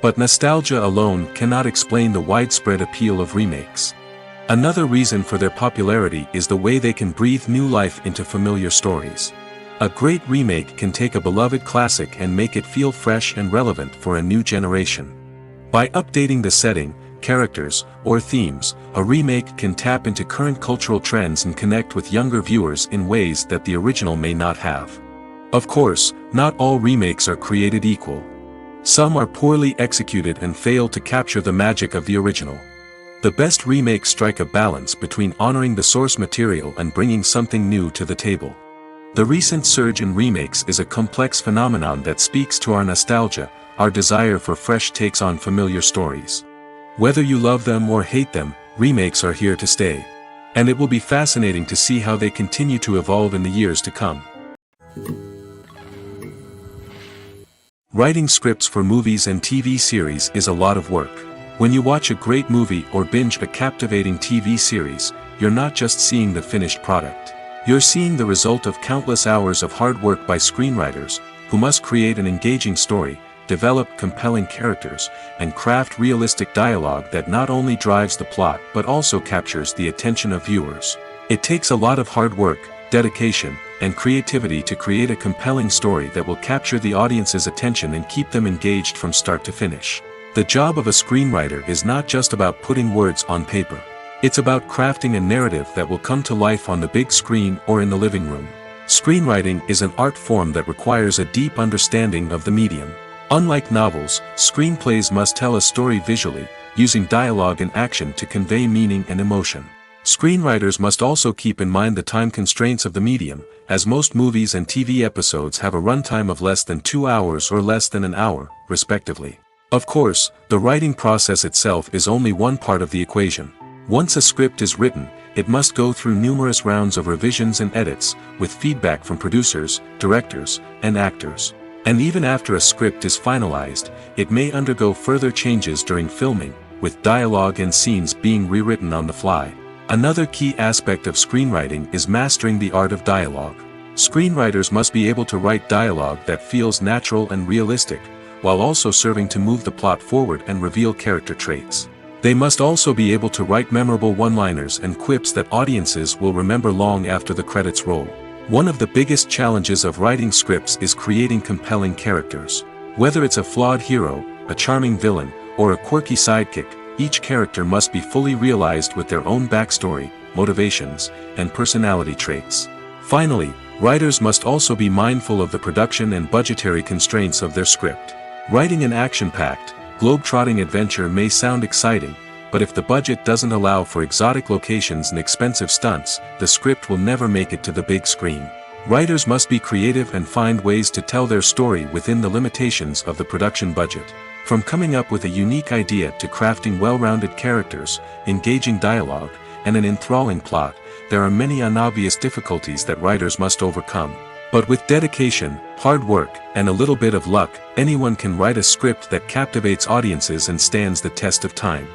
But nostalgia alone cannot explain the widespread appeal of remakes. Another reason for their popularity is the way they can breathe new life into familiar stories. A great remake can take a beloved classic and make it feel fresh and relevant for a new generation. By updating the setting, characters, or themes, a remake can tap into current cultural trends and connect with younger viewers in ways that the original may not have. Of course, not all remakes are created equal. Some are poorly executed and fail to capture the magic of the original. The best remakes strike a balance between honoring the source material and bringing something new to the table. The recent surge in remakes is a complex phenomenon that speaks to our nostalgia, our desire for fresh takes on familiar stories. Whether you love them or hate them, remakes are here to stay. And it will be fascinating to see how they continue to evolve in the years to come. Writing scripts for movies and TV series is a lot of work. When you watch a great movie or binge a captivating TV series, you're not just seeing the finished product. You're seeing the result of countless hours of hard work by screenwriters, who must create an engaging story, develop compelling characters, and craft realistic dialogue that not only drives the plot but also captures the attention of viewers. It takes a lot of hard work, dedication, and creativity to create a compelling story that will capture the audience's attention and keep them engaged from start to finish. The job of a screenwriter is not just about putting words on paper. It's about crafting a narrative that will come to life on the big screen or in the living room. Screenwriting is an art form that requires a deep understanding of the medium. Unlike novels, screenplays must tell a story visually, using dialogue and action to convey meaning and emotion. Screenwriters must also keep in mind the time constraints of the medium, as most movies and TV episodes have a runtime of less than 2 hours or less than an hour, respectively. Of course, the writing process itself is only one part of the equation. Once a script is written, it must go through numerous rounds of revisions and edits, with feedback from producers, directors, and actors. And even after a script is finalized, it may undergo further changes during filming, with dialogue and scenes being rewritten on the fly. Another key aspect of screenwriting is mastering the art of dialogue. Screenwriters must be able to write dialogue that feels natural and realistic, while also serving to move the plot forward and reveal character traits. They must also be able to write memorable one-liners and quips that audiences will remember long after the credits roll. One of the biggest challenges of writing scripts is creating compelling characters. Whether it's a flawed hero, a charming villain, or a quirky sidekick, each character must be fully realized with their own backstory, motivations, and personality traits. Finally, writers must also be mindful of the production and budgetary constraints of their script. Writing an action-packed, globe-trotting adventure may sound exciting, but if the budget doesn't allow for exotic locations and expensive stunts, the script will never make it to the big screen. Writers must be creative and find ways to tell their story within the limitations of the production budget. From coming up with a unique idea to crafting well-rounded characters, engaging dialogue, and an enthralling plot, there are many unobvious difficulties that writers must overcome. But with dedication, hard work, and a little bit of luck, anyone can write a script that captivates audiences and stands the test of time.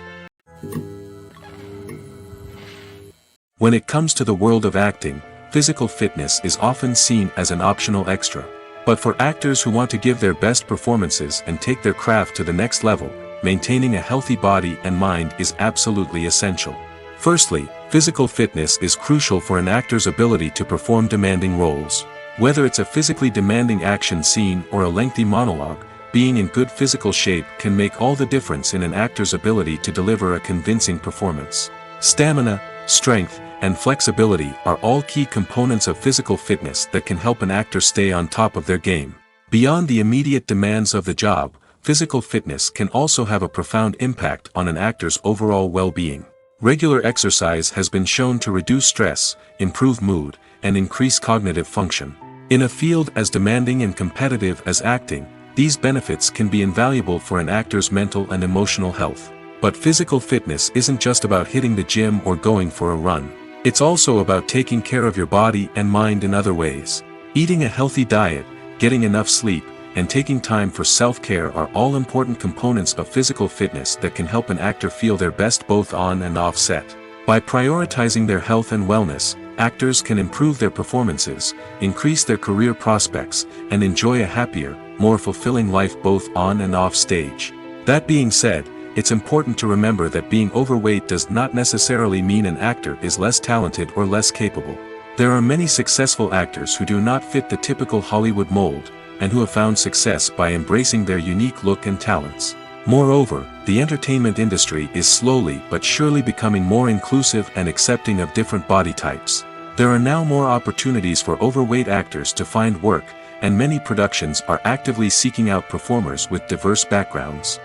When it comes to the world of acting, physical fitness is often seen as an optional extra. But for actors who want to give their best performances and take their craft to the next level, maintaining a healthy body and mind is absolutely essential. Firstly, physical fitness is crucial for an actor's ability to perform demanding roles. Whether it's a physically demanding action scene or a lengthy monologue, being in good physical shape can make all the difference in an actor's ability to deliver a convincing performance. Stamina, strength, and flexibility are all key components of physical fitness that can help an actor stay on top of their game. Beyond the immediate demands of the job, physical fitness can also have a profound impact on an actor's overall well-being. Regular exercise has been shown to reduce stress, improve mood, and increase cognitive function. In a field as demanding and competitive as acting, these benefits can be invaluable for an actor's mental and emotional health. But physical fitness isn't just about hitting the gym or going for a run. It's also about taking care of your body and mind in other ways. Eating a healthy diet, getting enough sleep, and taking time for self-care are all important components of physical fitness that can help an actor feel their best both on and off set. By prioritizing their health and wellness, actors can improve their performances, increase their career prospects, and enjoy a happier, more fulfilling life both on and off stage. That being said, it's important to remember that being overweight does not necessarily mean an actor is less talented or less capable. There are many successful actors who do not fit the typical Hollywood mold, and who have found success by embracing their unique look and talents. Moreover, the entertainment industry is slowly but surely becoming more inclusive and accepting of different body types. There are now more opportunities for overweight actors to find work, and many productions are actively seeking out performers with diverse backgrounds.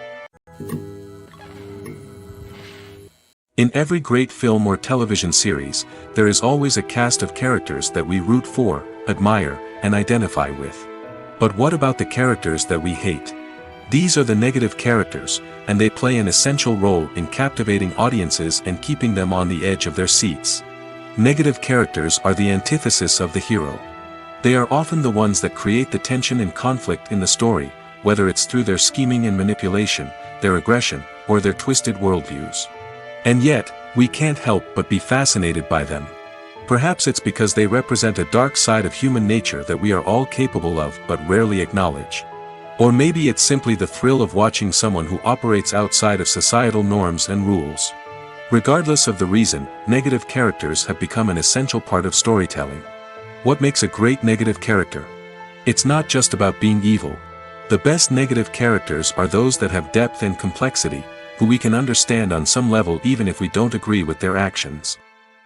In every great film or television series, there is always a cast of characters that we root for, admire, and identify with. But what about the characters that we hate? These are the negative characters, and they play an essential role in captivating audiences and keeping them on the edge of their seats. Negative characters are the antithesis of the hero. They are often the ones that create the tension and conflict in the story, whether it's through their scheming and manipulation, their aggression, or their twisted worldviews. And yet, we can't help but be fascinated by them. Perhaps it's because they represent a dark side of human nature that we are all capable of but rarely acknowledge. Or maybe it's simply the thrill of watching someone who operates outside of societal norms and rules. Regardless of the reason, negative characters have become an essential part of storytelling. What makes a great negative character? It's not just about being evil. The best negative characters are those that have depth and complexity, who we can understand on some level even if we don't agree with their actions.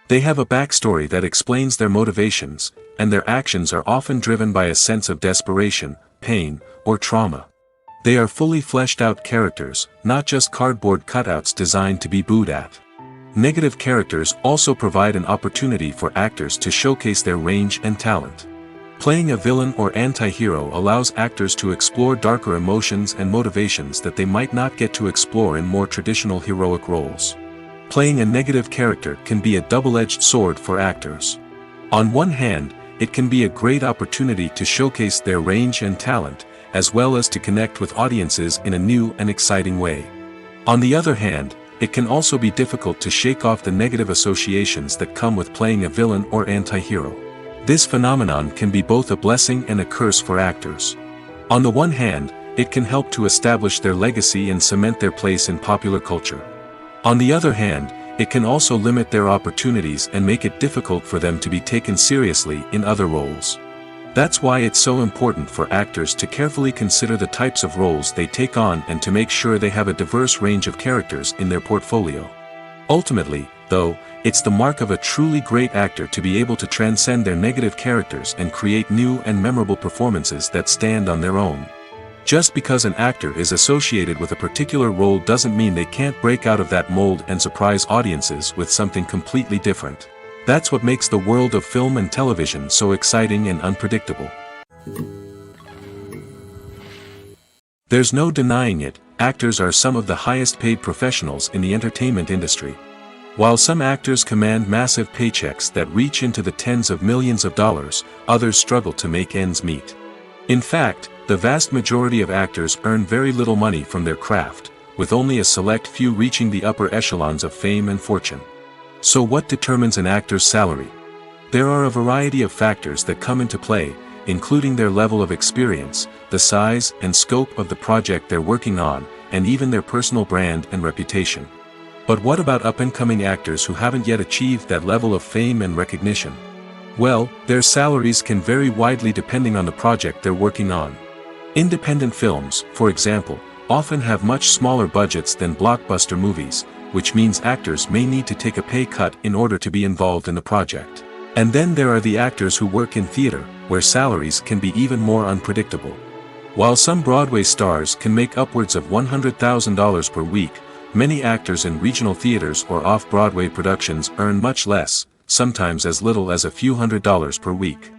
They have a backstory that explains their motivations, and their actions are often driven by a sense of desperation, pain, or trauma. They are fully fleshed out characters, not just cardboard cutouts designed to be booed at. Negative characters also provide an opportunity for actors to showcase their range and talent. Playing a villain or anti-hero allows actors to explore darker emotions and motivations that they might not get to explore in more traditional heroic roles. Playing a negative character can be a double-edged sword for actors. On one hand, it can be a great opportunity to showcase their range and talent, as well as to connect with audiences in a new and exciting way. On the other hand, it can also be difficult to shake off the negative associations that come with playing a villain or anti-hero. This phenomenon can be both a blessing and a curse for actors. On the one hand, it can help to establish their legacy and cement their place in popular culture. On the other hand, it can also limit their opportunities and make it difficult for them to be taken seriously in other roles. That's why it's so important for actors to carefully consider the types of roles they take on and to make sure they have a diverse range of characters in their portfolio. Ultimately, though, it's the mark of a truly great actor to be able to transcend their negative characters and create new and memorable performances that stand on their own. Just because an actor is associated with a particular role doesn't mean they can't break out of that mold and surprise audiences with something completely different. That's what makes the world of film and television so exciting and unpredictable. There's no denying it, actors are some of the highest paid professionals in the entertainment industry. While some actors command massive paychecks that reach into the tens of millions of dollars, others struggle to make ends meet. In fact, the vast majority of actors earn very little money from their craft, with only a select few reaching the upper echelons of fame and fortune. So what determines an actor's salary? There are a variety of factors that come into play, including their level of experience, the size and scope of the project they're working on, and even their personal brand and reputation. But what about up-and-coming actors who haven't yet achieved that level of fame and recognition? Well, their salaries can vary widely depending on the project they're working on. Independent films, for example, often have much smaller budgets than blockbuster movies, which means actors may need to take a pay cut in order to be involved in the project. And then there are the actors who work in theater, where salaries can be even more unpredictable. While some Broadway stars can make upwards of $100,000 per week, many actors in regional theaters or off-Broadway productions earn much less, sometimes as little as a few $100s per week.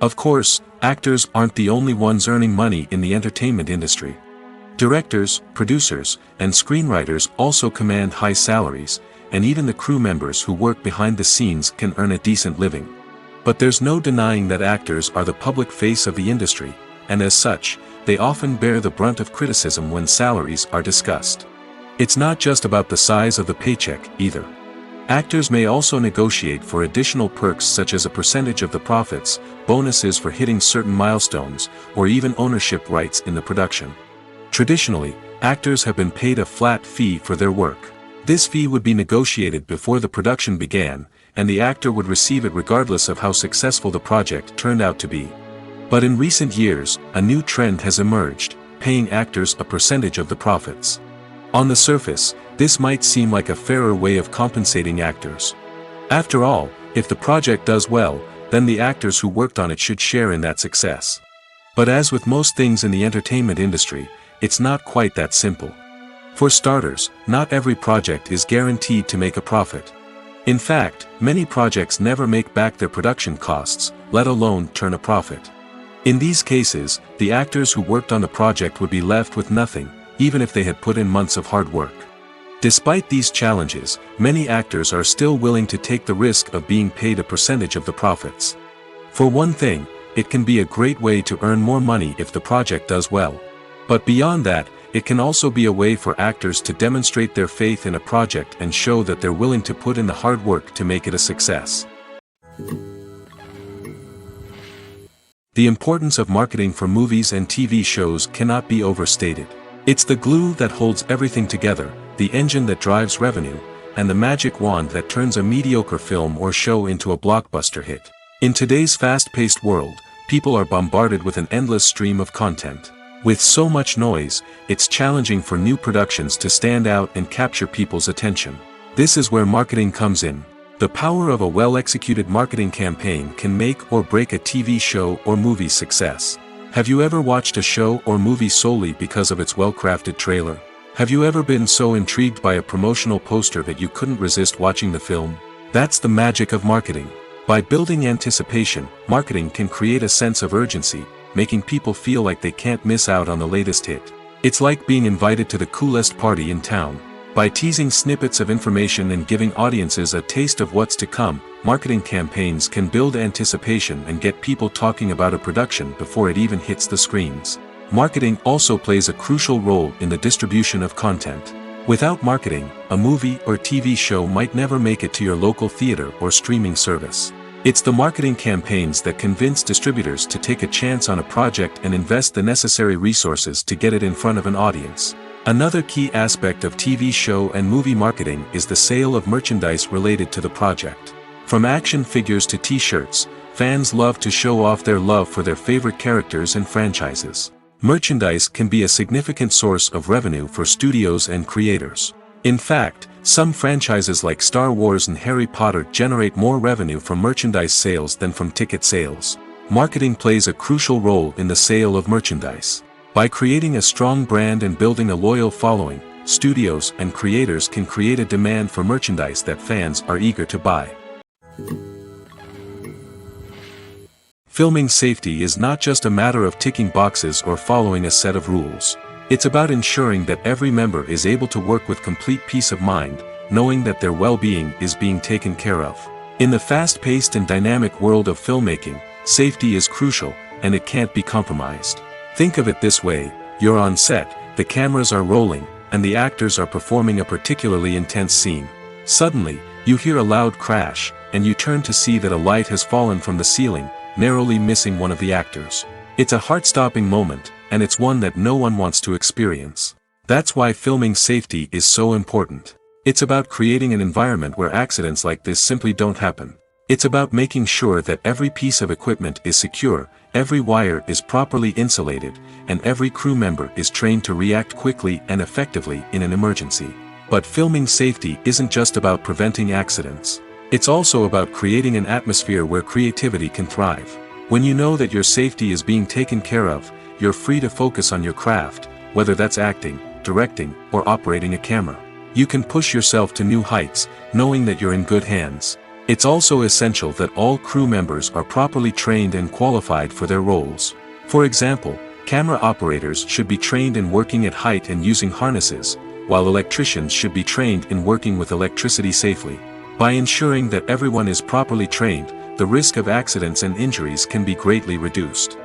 Of course, actors aren't the only ones earning money in the entertainment industry. Directors, producers, and screenwriters also command high salaries, and even the crew members who work behind the scenes can earn a decent living. But there's no denying that actors are the public face of the industry, and as such, they often bear the brunt of criticism when salaries are discussed. It's not just about the size of the paycheck, either. Actors may also negotiate for additional perks such as a percentage of the profits, bonuses for hitting certain milestones, or even ownership rights in the production. Traditionally, actors have been paid a flat fee for their work. This fee would be negotiated before the production began, and the actor would receive it regardless of how successful the project turned out to be. But in recent years, a new trend has emerged, paying actors a percentage of the profits. On the surface, this might seem like a fairer way of compensating actors. After all, if the project does well, then the actors who worked on it should share in that success. But as with most things in the entertainment industry, it's not quite that simple. For starters, not every project is guaranteed to make a profit. In fact, many projects never make back their production costs, let alone turn a profit. In these cases, the actors who worked on the project would be left with nothing, even if they had put in months of hard work. Despite these challenges, many actors are still willing to take the risk of being paid a percentage of the profits. For one thing, it can be a great way to earn more money if the project does well. But beyond that, it can also be a way for actors to demonstrate their faith in a project and show that they're willing to put in the hard work to make it a success. The importance of marketing for movies and TV shows cannot be overstated. It's the glue that holds everything together, the engine that drives revenue, and the magic wand that turns a mediocre film or show into a blockbuster hit. In today's fast-paced world, people are bombarded with an endless stream of content. With so much noise, it's challenging for new productions to stand out and capture people's attention. This is where marketing comes in. The power of a well-executed marketing campaign can make or break a TV show or movie's success. Have you ever watched a show or movie solely because of its well-crafted trailer? Have you ever been so intrigued by a promotional poster that you couldn't resist watching the film? That's the magic of marketing. By building anticipation, marketing can create a sense of urgency, making people feel like they can't miss out on the latest hit. It's like being invited to the coolest party in town. By teasing snippets of information and giving audiences a taste of what's to come, marketing campaigns can build anticipation and get people talking about a production before it even hits the screens. Marketing also plays a crucial role in the distribution of content. Without marketing, a movie or TV show might never make it to your local theater or streaming service. It's the marketing campaigns that convince distributors to take a chance on a project and invest the necessary resources to get it in front of an audience. Another key aspect of TV show and movie marketing is the sale of merchandise related to the project. From action figures to t-shirts, fans love to show off their love for their favorite characters and franchises. Merchandise can be a significant source of revenue for studios and creators. In fact, some franchises like Star Wars and Harry Potter generate more revenue from merchandise sales than from ticket sales. Marketing plays a crucial role in the sale of merchandise. By creating a strong brand and building a loyal following, studios and creators can create a demand for merchandise that fans are eager to buy. Filming safety is not just a matter of ticking boxes or following a set of rules. It's about ensuring that every member is able to work with complete peace of mind, knowing that their well-being is being taken care of. In the fast-paced and dynamic world of filmmaking, safety is crucial, and it can't be compromised. Think of it this way: you're on set, the cameras are rolling, and the actors are performing a particularly intense scene. Suddenly, you hear a loud crash, and you turn to see that a light has fallen from the ceiling, narrowly missing one of the actors. It's a heart-stopping moment, and it's one that no one wants to experience. That's why filming safety is so important. It's about creating an environment where accidents like this simply don't happen. It's about making sure that every piece of equipment is secure, every wire is properly insulated, and every crew member is trained to react quickly and effectively in an emergency. But filming safety isn't just about preventing accidents. It's also about creating an atmosphere where creativity can thrive. When you know that your safety is being taken care of, you're free to focus on your craft, whether that's acting, directing, or operating a camera. You can push yourself to new heights, knowing that you're in good hands. It's also essential that all crew members are properly trained and qualified for their roles. For example, camera operators should be trained in working at height and using harnesses, while electricians should be trained in working with electricity safely. By ensuring that everyone is properly trained, the risk of accidents and injuries can be greatly reduced.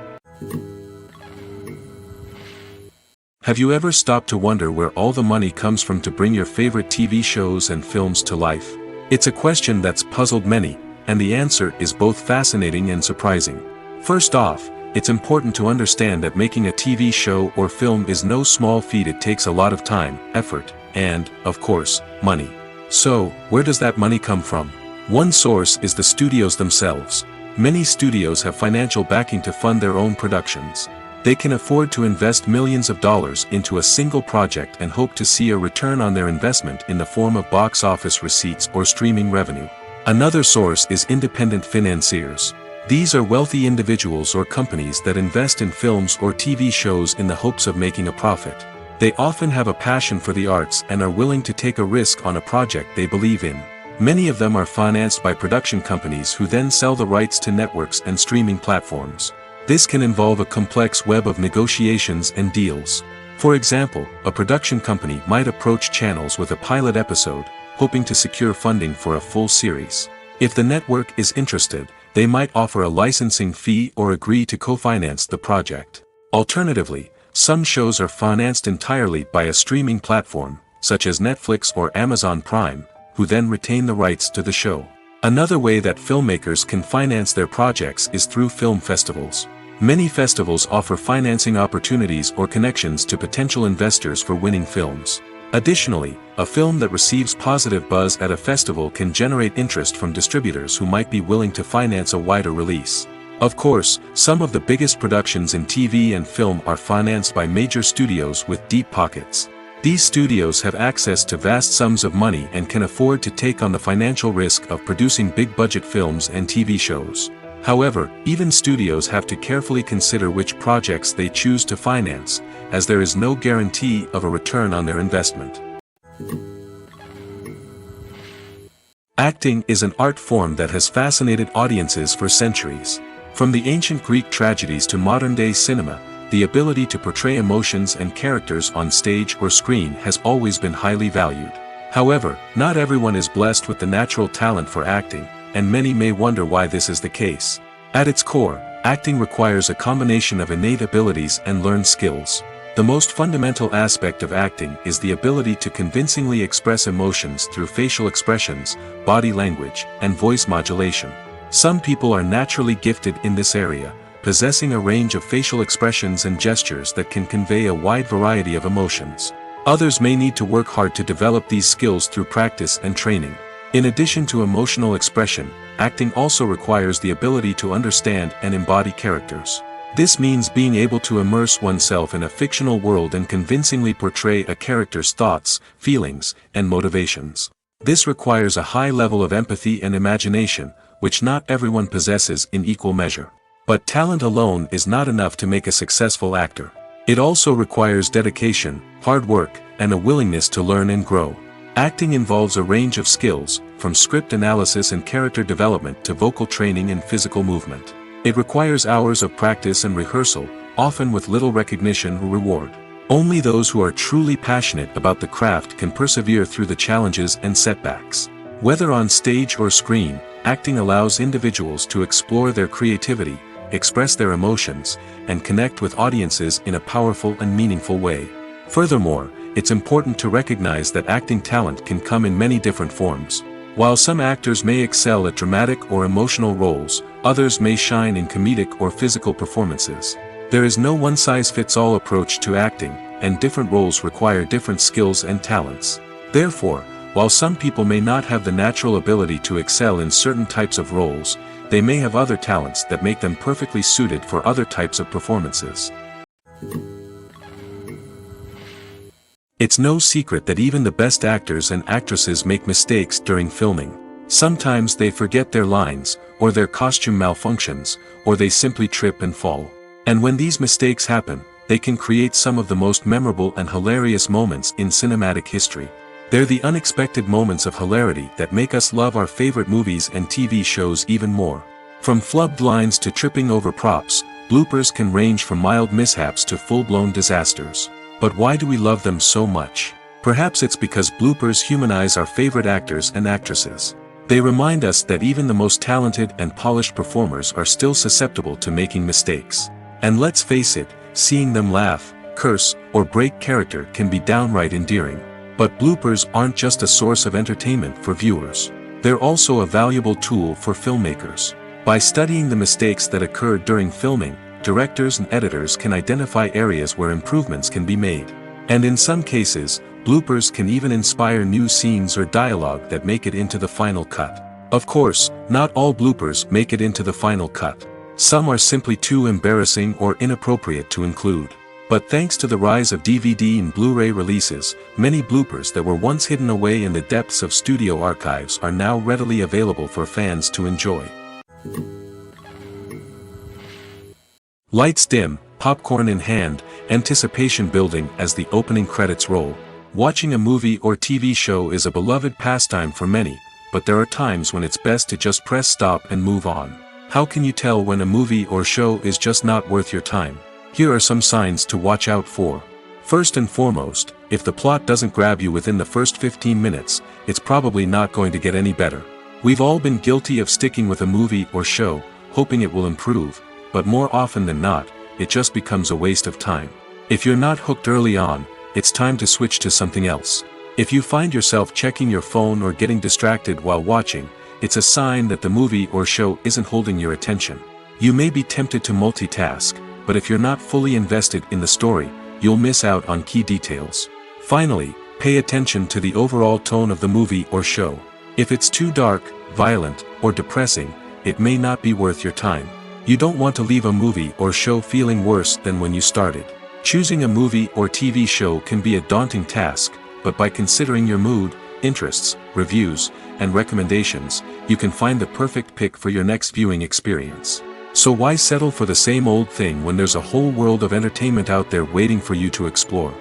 Have you ever stopped to wonder where all the money comes from to bring your favorite TV shows and films to life? It's a question that's puzzled many, and the answer is both fascinating and surprising. First off, it's important to understand that making a TV show or film is no small feat. It takes a lot of time, effort, and, of course, money. So, where does that money come from? One source is the studios themselves. Many studios have financial backing to fund their own productions. They can afford to invest millions of dollars into a single project and hope to see a return on their investment in the form of box office receipts or streaming revenue. Another source is independent financiers. These are wealthy individuals or companies that invest in films or TV shows in the hopes of making a profit. They often have a passion for the arts and are willing to take a risk on a project they believe in. Many of them are financed by production companies who then sell the rights to networks and streaming platforms. This can involve a complex web of negotiations and deals. For example, a production company might approach channels with a pilot episode, hoping to secure funding for a full series. If the network is interested, they might offer a licensing fee or agree to co-finance the project. Alternatively, some shows are financed entirely by a streaming platform, such as Netflix or Amazon Prime, who then retain the rights to the show. Another way that filmmakers can finance their projects is through film festivals. Many festivals offer financing opportunities or connections to potential investors for winning films. Additionally, a film that receives positive buzz at a festival can generate interest from distributors who might be willing to finance a wider release. Of course, some of the biggest productions in TV and film are financed by major studios with deep pockets. These studios have access to vast sums of money and can afford to take on the financial risk of producing big-budget films and TV shows. However, even studios have to carefully consider which projects they choose to finance, as there is no guarantee of a return on their investment. Acting is an art form that has fascinated audiences for centuries. From the ancient Greek tragedies to modern-day cinema, the ability to portray emotions and characters on stage or screen has always been highly valued. However, not everyone is blessed with the natural talent for acting, and many may wonder why this is the case. At its core, acting requires a combination of innate abilities and learned skills. The most fundamental aspect of acting is the ability to convincingly express emotions through facial expressions, body language, and voice modulation. Some people are naturally gifted in this area, possessing a range of facial expressions and gestures that can convey a wide variety of emotions. Others may need to work hard to develop these skills through practice and training. In addition to emotional expression, acting also requires the ability to understand and embody characters. This means being able to immerse oneself in a fictional world and convincingly portray a character's thoughts, feelings, and motivations. This requires a high level of empathy and imagination, which not everyone possesses in equal measure. But talent alone is not enough to make a successful actor. It also requires dedication, hard work, and a willingness to learn and grow. Acting involves a range of skills, from script analysis and character development to vocal training and physical movement. It requires hours of practice and rehearsal, often with little recognition or reward. Only those who are truly passionate about the craft can persevere through the challenges and setbacks. Whether on stage or screen, acting allows individuals to explore their creativity, express their emotions, and connect with audiences in a powerful and meaningful way. Furthermore, it's important to recognize that acting talent can come in many different forms. While some actors may excel at dramatic or emotional roles, others may shine in comedic or physical performances. There is no one-size-fits-all approach to acting, and different roles require different skills and talents. Therefore, while some people may not have the natural ability to excel in certain types of roles, they may have other talents that make them perfectly suited for other types of performances. It's no secret that even the best actors and actresses make mistakes during filming. Sometimes they forget their lines, or their costume malfunctions, or they simply trip and fall. And when these mistakes happen, they can create some of the most memorable and hilarious moments in cinematic history. They're the unexpected moments of hilarity that make us love our favorite movies and TV shows even more. From flubbed lines to tripping over props, bloopers can range from mild mishaps to full-blown disasters. But why do we love them so much? Perhaps it's because bloopers humanize our favorite actors and actresses. They remind us that even the most talented and polished performers are still susceptible to making mistakes. And let's face it, seeing them laugh, curse, or break character can be downright endearing. But bloopers aren't just a source of entertainment for viewers. They're also a valuable tool for filmmakers. By studying the mistakes that occurred during filming, directors and editors can identify areas where improvements can be made. And in some cases, bloopers can even inspire new scenes or dialogue that make it into the final cut. Of course, not all bloopers make it into the final cut. Some are simply too embarrassing or inappropriate to include. But thanks to the rise of DVD and Blu-ray releases, many bloopers that were once hidden away in the depths of studio archives are now readily available for fans to enjoy. Lights dim, popcorn in hand, anticipation building as the opening credits roll. Watching a movie or TV show is a beloved pastime for many, but there are times when it's best to just press stop and move on. How can you tell when a movie or show is just not worth your time? Here are some signs to watch out for. First and foremost, if the plot doesn't grab you within the first 15 minutes, it's probably not going to get any better. We've all been guilty of sticking with a movie or show, hoping it will improve, but more often than not, it just becomes a waste of time. If you're not hooked early on, it's time to switch to something else. If you find yourself checking your phone or getting distracted while watching, it's a sign that the movie or show isn't holding your attention. You may be tempted to multitask, but if you're not fully invested in the story, you'll miss out on key details. Finally, pay attention to the overall tone of the movie or show. If it's too dark, violent, or depressing, it may not be worth your time. You don't want to leave a movie or show feeling worse than when you started. Choosing a movie or TV show can be a daunting task, but by considering your mood, interests, reviews, and recommendations, you can find the perfect pick for your next viewing experience. So why settle for the same old thing when there's a whole world of entertainment out there waiting for you to explore?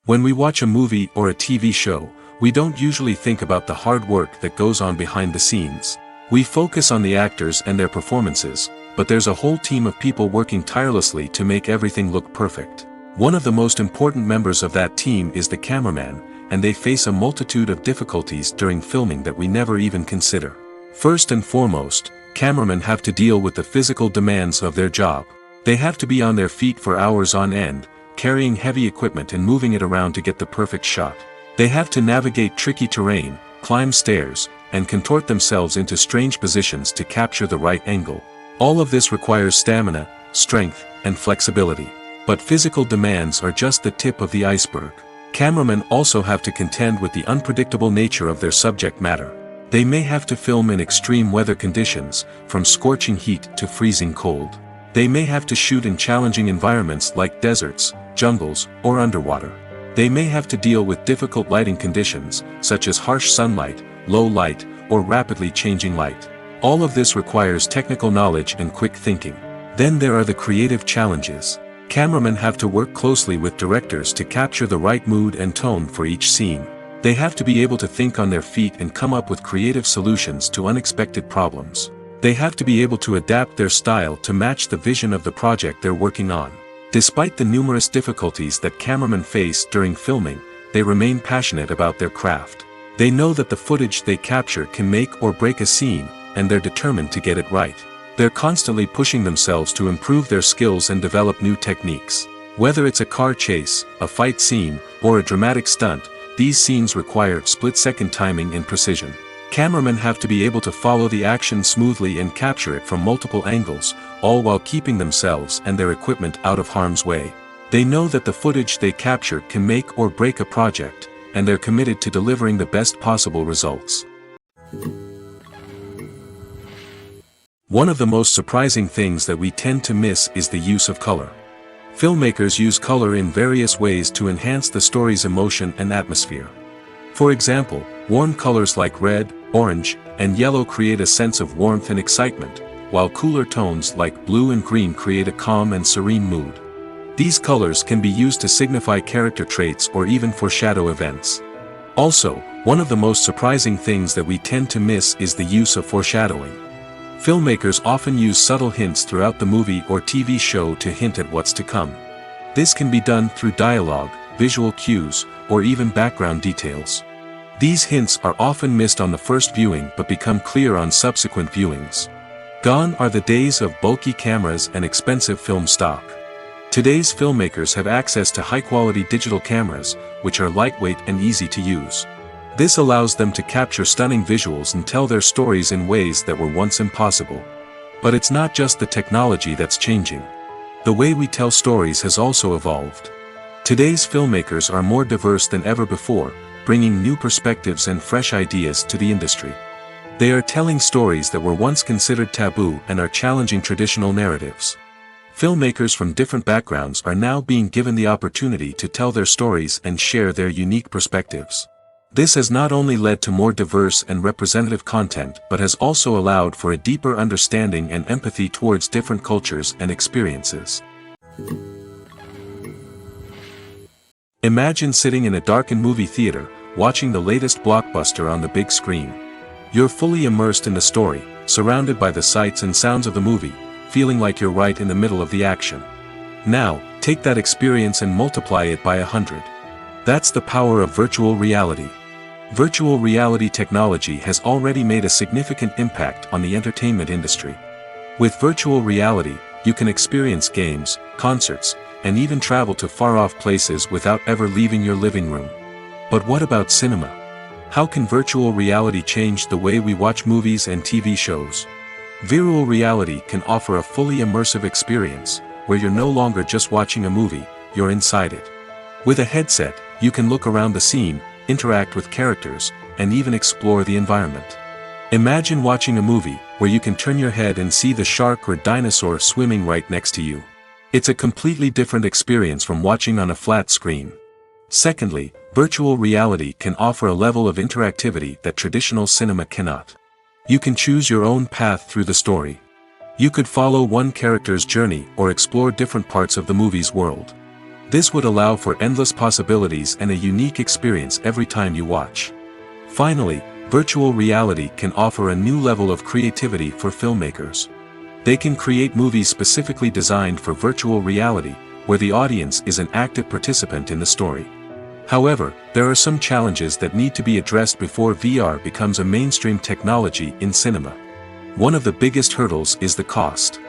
When we watch a movie or a TV show, we don't usually think about the hard work that goes on behind the scenes. We focus on the actors and their performances, but there's a whole team of people working tirelessly to make everything look perfect. One of the most important members of that team is the cameraman, and they face a multitude of difficulties during filming that we never even consider. First and foremost, cameramen have to deal with the physical demands of their job. They have to be on their feet for hours on end, carrying heavy equipment and moving it around to get the perfect shot. They have to navigate tricky terrain, climb stairs, and contort themselves into strange positions to capture the right angle. All of this requires stamina, strength, and flexibility. But physical demands are just the tip of the iceberg. Cameramen also have to contend with the unpredictable nature of their subject matter. They may have to film in extreme weather conditions, from scorching heat to freezing cold. They may have to shoot in challenging environments like deserts, jungles, or underwater. They may have to deal with difficult lighting conditions, such as harsh sunlight, low light, or rapidly changing light. All of this requires technical knowledge and quick thinking. Then there are the creative challenges. Cameramen have to work closely with directors to capture the right mood and tone for each scene. They have to be able to think on their feet and come up with creative solutions to unexpected problems. They have to be able to adapt their style to match the vision of the project they're working on. Despite the numerous difficulties that cameramen face during filming, they remain passionate about their craft. They know that the footage they capture can make or break a scene, and they're determined to get it right. They're constantly pushing themselves to improve their skills and develop new techniques. Whether it's a car chase, a fight scene, or a dramatic stunt, these scenes require split-second timing and precision. Cameramen have to be able to follow the action smoothly and capture it from multiple angles, all while keeping themselves and their equipment out of harm's way. They know that the footage they capture can make or break a project, and they're committed to delivering the best possible results. One of the most surprising things that we tend to miss is the use of color. Filmmakers use color in various ways to enhance the story's emotion and atmosphere. For example, warm colors like red, orange, and yellow create a sense of warmth and excitement, while cooler tones like blue and green create a calm and serene mood. These colors can be used to signify character traits or even foreshadow events. Also, one of the most surprising things that we tend to miss is the use of foreshadowing. Filmmakers often use subtle hints throughout the movie or TV show to hint at what's to come. This can be done through dialogue, visual cues, or even background details. These hints are often missed on the first viewing but become clear on subsequent viewings. Gone are the days of bulky cameras and expensive film stock. Today's filmmakers have access to high-quality digital cameras, which are lightweight and easy to use. This allows them to capture stunning visuals and tell their stories in ways that were once impossible. But it's not just the technology that's changing. The way we tell stories has also evolved. Today's filmmakers are more diverse than ever before, bringing new perspectives and fresh ideas to the industry. They are telling stories that were once considered taboo and are challenging traditional narratives. Filmmakers from different backgrounds are now being given the opportunity to tell their stories and share their unique perspectives. This has not only led to more diverse and representative content but has also allowed for a deeper understanding and empathy towards different cultures and experiences. Imagine sitting in a darkened movie theater, watching the latest blockbuster on the big screen. You're fully immersed in the story, surrounded by the sights and sounds of the movie, feeling like you're right in the middle of the action. Now, take that experience and multiply it by 100. That's the power of virtual reality. Virtual reality technology has already made a significant impact on the entertainment industry. With virtual reality, you can experience games, concerts, and even travel to far-off places without ever leaving your living room. But what about cinema? How can virtual reality change the way we watch movies and TV shows? Virtual reality can offer a fully immersive experience, where you're no longer just watching a movie, you're inside it. With a headset, you can look around the scene, interact with characters, and even explore the environment. Imagine watching a movie, where you can turn your head and see the shark or dinosaur swimming right next to you. It's a completely different experience from watching on a flat screen. Secondly, virtual reality can offer a level of interactivity that traditional cinema cannot. You can choose your own path through the story. You could follow one character's journey or explore different parts of the movie's world. This would allow for endless possibilities and a unique experience every time you watch. Finally, virtual reality can offer a new level of creativity for filmmakers. They can create movies specifically designed for virtual reality, where the audience is an active participant in the story. However, there are some challenges that need to be addressed before VR becomes a mainstream technology in cinema. One of the biggest hurdles is the cost.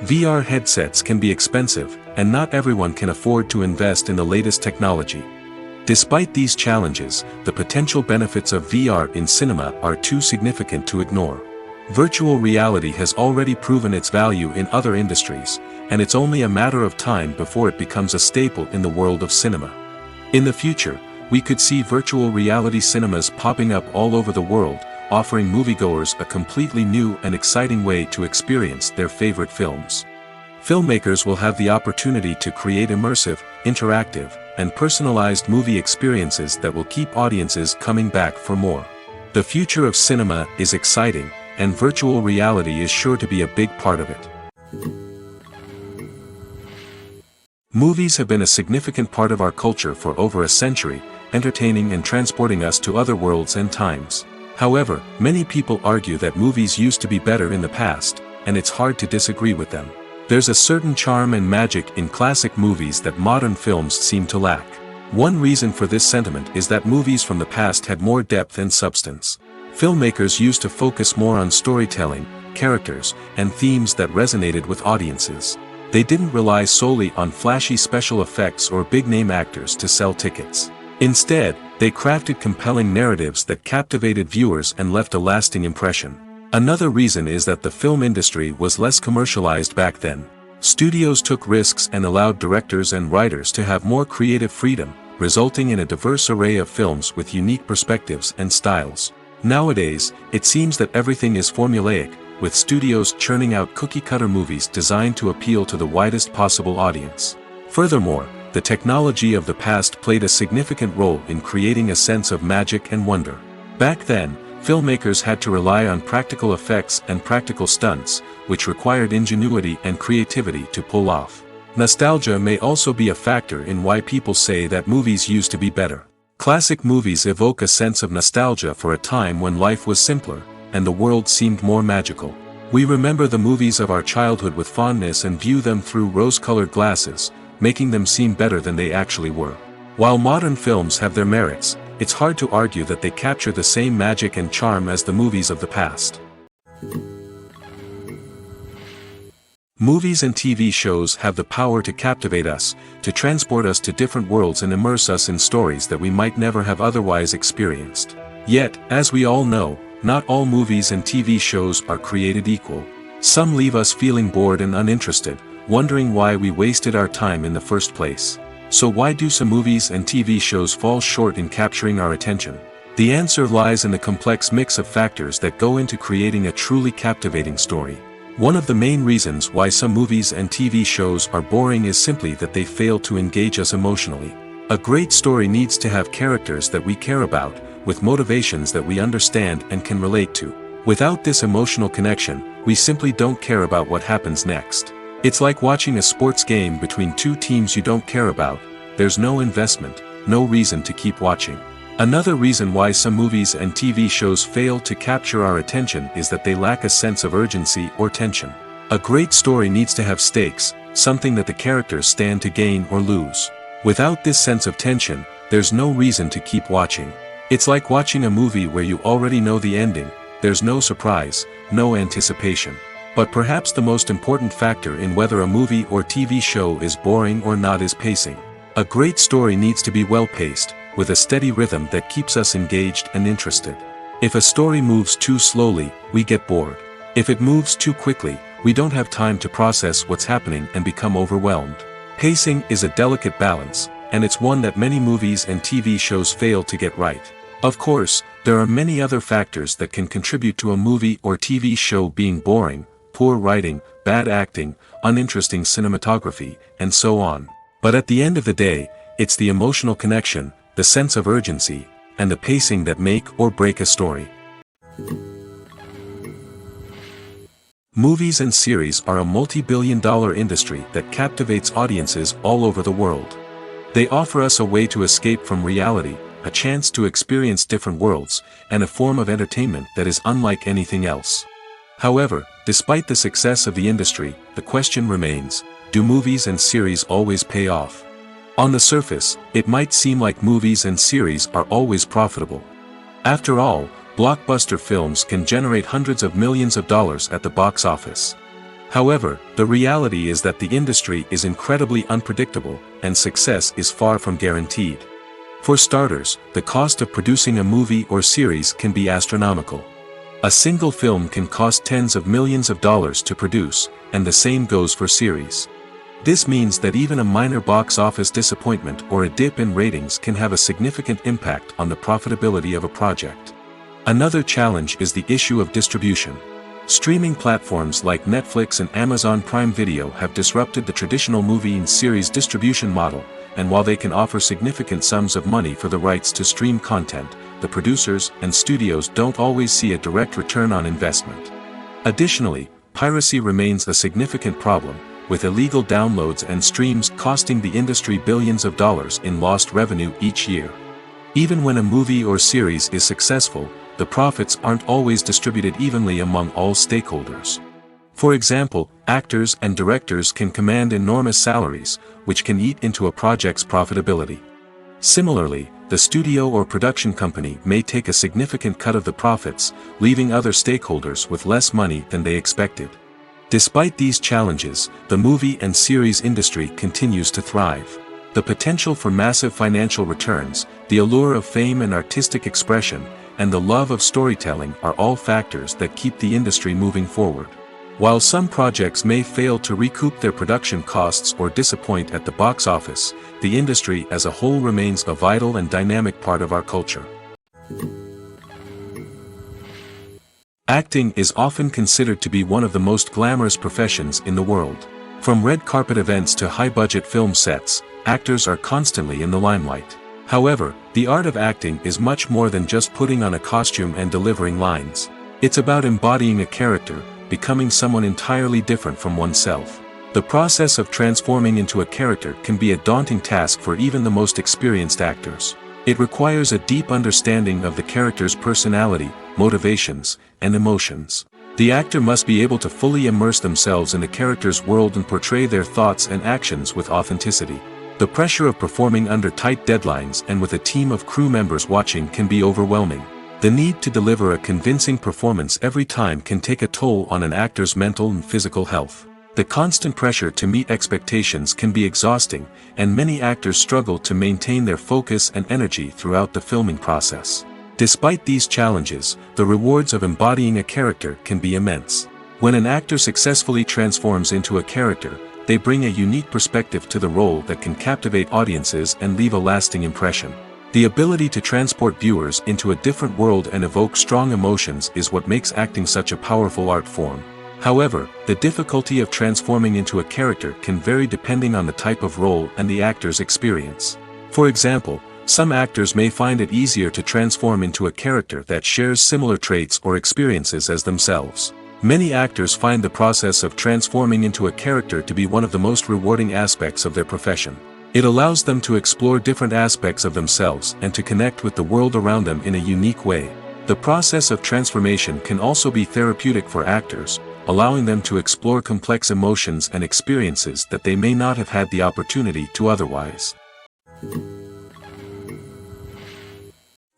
VR headsets can be expensive, and not everyone can afford to invest in the latest technology. Despite these challenges, the potential benefits of VR in cinema are too significant to ignore. Virtual reality has already proven its value in other industries, and it's only a matter of time before it becomes a staple in the world of cinema. In the future, we could see virtual reality cinemas popping up all over the world, offering moviegoers a completely new and exciting way to experience their favorite films. Filmmakers will have the opportunity to create immersive, interactive, and personalized movie experiences that will keep audiences coming back for more. The future of cinema is exciting, and virtual reality is sure to be a big part of it. Movies have been a significant part of our culture for over a century, entertaining and transporting us to other worlds and times. However, many people argue that movies used to be better in the past, and it's hard to disagree with them. There's a certain charm and magic in classic movies that modern films seem to lack. One reason for this sentiment is that movies from the past had more depth and substance. Filmmakers used to focus more on storytelling, characters, and themes that resonated with audiences. They didn't rely solely on flashy special effects or big-name actors to sell tickets. Instead, they crafted compelling narratives that captivated viewers and left a lasting impression. Another reason is that the film industry was less commercialized back then. Studios took risks and allowed directors and writers to have more creative freedom, resulting in a diverse array of films with unique perspectives and styles. Nowadays, it seems that everything is formulaic, with studios churning out cookie-cutter movies designed to appeal to the widest possible audience. Furthermore, the technology of the past played a significant role in creating a sense of magic and wonder. Back then, filmmakers had to rely on practical effects and practical stunts, which required ingenuity and creativity to pull off. Nostalgia may also be a factor in why people say that movies used to be better. Classic movies evoke a sense of nostalgia for a time when life was simpler, and the world seemed more magical. We remember the movies of our childhood with fondness and view them through rose-colored glasses, making them seem better than they actually were. While modern films have their merits, it's hard to argue that they capture the same magic and charm as the movies of the past. Movies and TV shows have the power to captivate us, to transport us to different worlds and immerse us in stories that we might never have otherwise experienced. Yet, as we all know, not all movies and TV shows are created equal. Some leave us feeling bored and uninterested, wondering why we wasted our time in the first place. So why do some movies and TV shows fall short in capturing our attention? The answer lies in the complex mix of factors that go into creating a truly captivating story. One of the main reasons why some movies and TV shows are boring is simply that they fail to engage us emotionally. A great story needs to have characters that we care about, with motivations that we understand and can relate to. Without this emotional connection, we simply don't care about what happens next. It's like watching a sports game between two teams you don't care about. There's no investment, no reason to keep watching. Another reason why some movies and TV shows fail to capture our attention is that they lack a sense of urgency or tension. A great story needs to have stakes, something that the characters stand to gain or lose. Without this sense of tension, there's no reason to keep watching. It's like watching a movie where you already know the ending. There's no surprise, no anticipation. But perhaps the most important factor in whether a movie or TV show is boring or not is pacing. A great story needs to be well-paced, with a steady rhythm that keeps us engaged and interested. If a story moves too slowly, we get bored. If it moves too quickly, we don't have time to process what's happening and become overwhelmed. Pacing is a delicate balance, and it's one that many movies and TV shows fail to get right. Of course, there are many other factors that can contribute to a movie or TV show being boring: poor writing, bad acting, uninteresting cinematography, and so on. But at the end of the day, it's the emotional connection, the sense of urgency, and the pacing that make or break a story. Movies and series are a multi-billion-dollar industry that captivates audiences all over the world. They offer us a way to escape from reality, a chance to experience different worlds, and a form of entertainment that is unlike anything else. However, Despite the success of the industry, the question remains, do movies and series always pay off? On the surface, it might seem like movies and series are always profitable. After all, blockbuster films can generate hundreds of millions of dollars at the box office. However, the reality is that the industry is incredibly unpredictable, and success is far from guaranteed. For starters, the cost of producing a movie or series can be astronomical. A single film can cost tens of millions of dollars to produce, and the same goes for series. This means that even a minor box office disappointment or a dip in ratings can have a significant impact on the profitability of a project. Another challenge is the issue of distribution. Streaming platforms like Netflix and Amazon Prime Video have disrupted the traditional movie and series distribution model, and while they can offer significant sums of money for the rights to stream content, the producers and studios don't always see a direct return on investment. Additionally, piracy remains a significant problem, with illegal downloads and streams costing the industry billions of dollars in lost revenue each year. Even when a movie or series is successful, the profits aren't always distributed evenly among all stakeholders. For example, actors and directors can command enormous salaries, which can eat into a project's profitability. Similarly, the studio or production company may take a significant cut of the profits, leaving other stakeholders with less money than they expected. Despite these challenges, the movie and series industry continues to thrive. The potential for massive financial returns, the allure of fame and artistic expression, and the love of storytelling are all factors that keep the industry moving forward. While some projects may fail to recoup their production costs or disappoint at the box office, the industry as a whole remains a vital and dynamic part of our culture. Acting is often considered to be one of the most glamorous professions in the world. From red carpet events to high-budget film sets, actors are constantly in the limelight. However, the art of acting is much more than just putting on a costume and delivering lines. It's about embodying a character, becoming someone entirely different from oneself. The process of transforming into a character can be a daunting task for even the most experienced actors. It requires a deep understanding of the character's personality, motivations, and emotions. The actor must be able to fully immerse themselves in the character's world and portray their thoughts and actions with authenticity. The pressure of performing under tight deadlines and with a team of crew members watching can be overwhelming. The need to deliver a convincing performance every time can take a toll on an actor's mental and physical health. The constant pressure to meet expectations can be exhausting, and many actors struggle to maintain their focus and energy throughout the filming process. Despite these challenges, the rewards of embodying a character can be immense. When an actor successfully transforms into a character, they bring a unique perspective to the role that can captivate audiences and leave a lasting impression. The ability to transport viewers into a different world and evoke strong emotions is what makes acting such a powerful art form. However, the difficulty of transforming into a character can vary depending on the type of role and the actor's experience. For example, some actors may find it easier to transform into a character that shares similar traits or experiences as themselves. Many actors find the process of transforming into a character to be one of the most rewarding aspects of their profession. It allows them to explore different aspects of themselves and to connect with the world around them in a unique way. The process of transformation can also be therapeutic for actors, allowing them to explore complex emotions and experiences that they may not have had the opportunity to otherwise.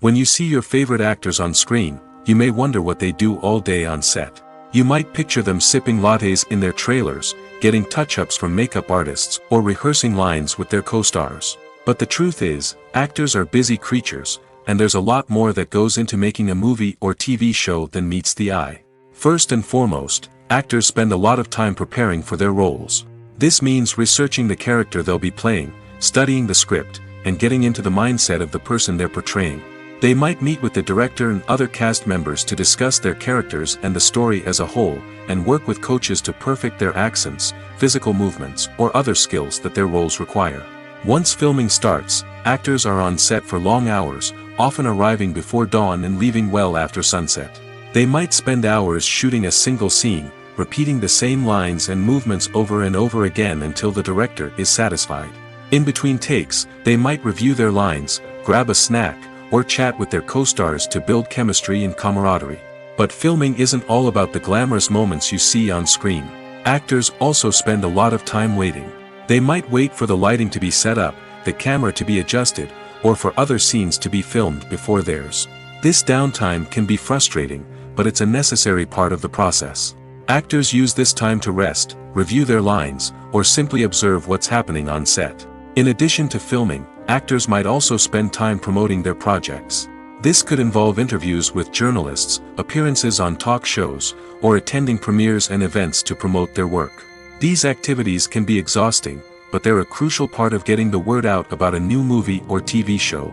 When you see your favorite actors on screen, you may wonder what they do all day on set. You might picture them sipping lattes in their trailers, getting touch-ups from makeup artists, or rehearsing lines with their co-stars. But the truth is, actors are busy creatures, and there's a lot more that goes into making a movie or TV show than meets the eye. First and foremost, actors spend a lot of time preparing for their roles. This means researching the character they'll be playing, studying the script, and getting into the mindset of the person they're portraying. They might meet with the director and other cast members to discuss their characters and the story as a whole, and work with coaches to perfect their accents, physical movements, or other skills that their roles require. Once filming starts, actors are on set for long hours, often arriving before dawn and leaving well after sunset. They might spend hours shooting a single scene, repeating the same lines and movements over and over again until the director is satisfied. In between takes, they might review their lines, grab a snack, or chat with their co-stars to build chemistry and camaraderie. But filming isn't all about the glamorous moments you see on screen. Actors also spend a lot of time waiting. They might wait for the lighting to be set up, the camera to be adjusted, or for other scenes to be filmed before theirs. This downtime can be frustrating, but it's a necessary part of the process. Actors use this time to rest, review their lines, or simply observe what's happening on set. In addition to filming, actors might also spend time promoting their projects. This could involve interviews with journalists, appearances on talk shows, or attending premieres and events to promote their work. These activities can be exhausting, but they're a crucial part of getting the word out about a new movie or TV show.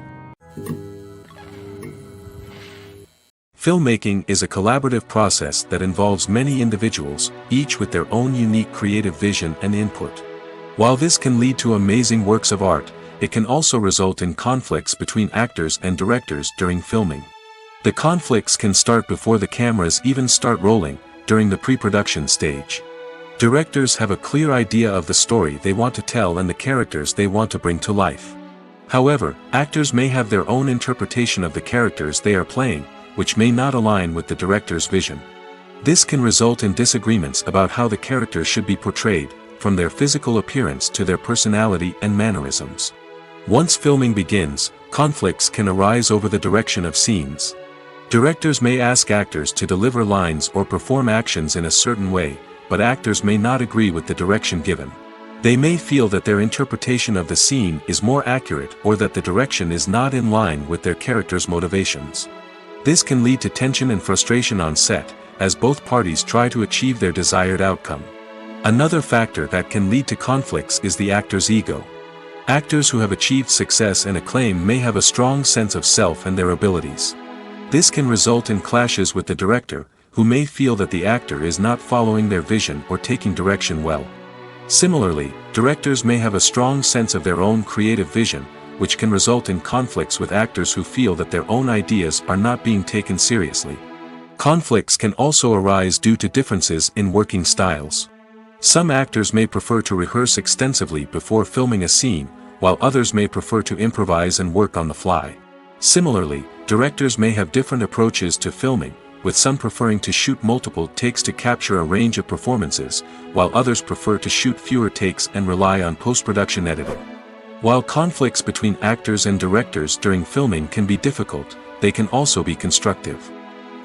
Filmmaking is a collaborative process that involves many individuals, each with their own unique creative vision and input. While this can lead to amazing works of art, it can also result in conflicts between actors and directors during filming. The conflicts can start before the cameras even start rolling, during the pre-production stage. Directors have a clear idea of the story they want to tell and the characters they want to bring to life. However, actors may have their own interpretation of the characters they are playing, which may not align with the director's vision. This can result in disagreements about how the characters should be portrayed, from their physical appearance to their personality and mannerisms. Once filming begins, conflicts can arise over the direction of scenes. Directors may ask actors to deliver lines or perform actions in a certain way, but actors may not agree with the direction given. They may feel that their interpretation of the scene is more accurate or that the direction is not in line with their character's motivations. This can lead to tension and frustration on set, as both parties try to achieve their desired outcome. Another factor that can lead to conflicts is the actor's ego. Actors who have achieved success and acclaim may have a strong sense of self and their abilities. This can result in clashes with the director, who may feel that the actor is not following their vision or taking direction well. Similarly, directors may have a strong sense of their own creative vision, which can result in conflicts with actors who feel that their own ideas are not being taken seriously. Conflicts can also arise due to differences in working styles. Some actors may prefer to rehearse extensively before filming a scene, while others may prefer to improvise and work on the fly. Similarly, directors may have different approaches to filming, with some preferring to shoot multiple takes to capture a range of performances, while others prefer to shoot fewer takes and rely on post-production editing. While conflicts between actors and directors during filming can be difficult, they can also be constructive.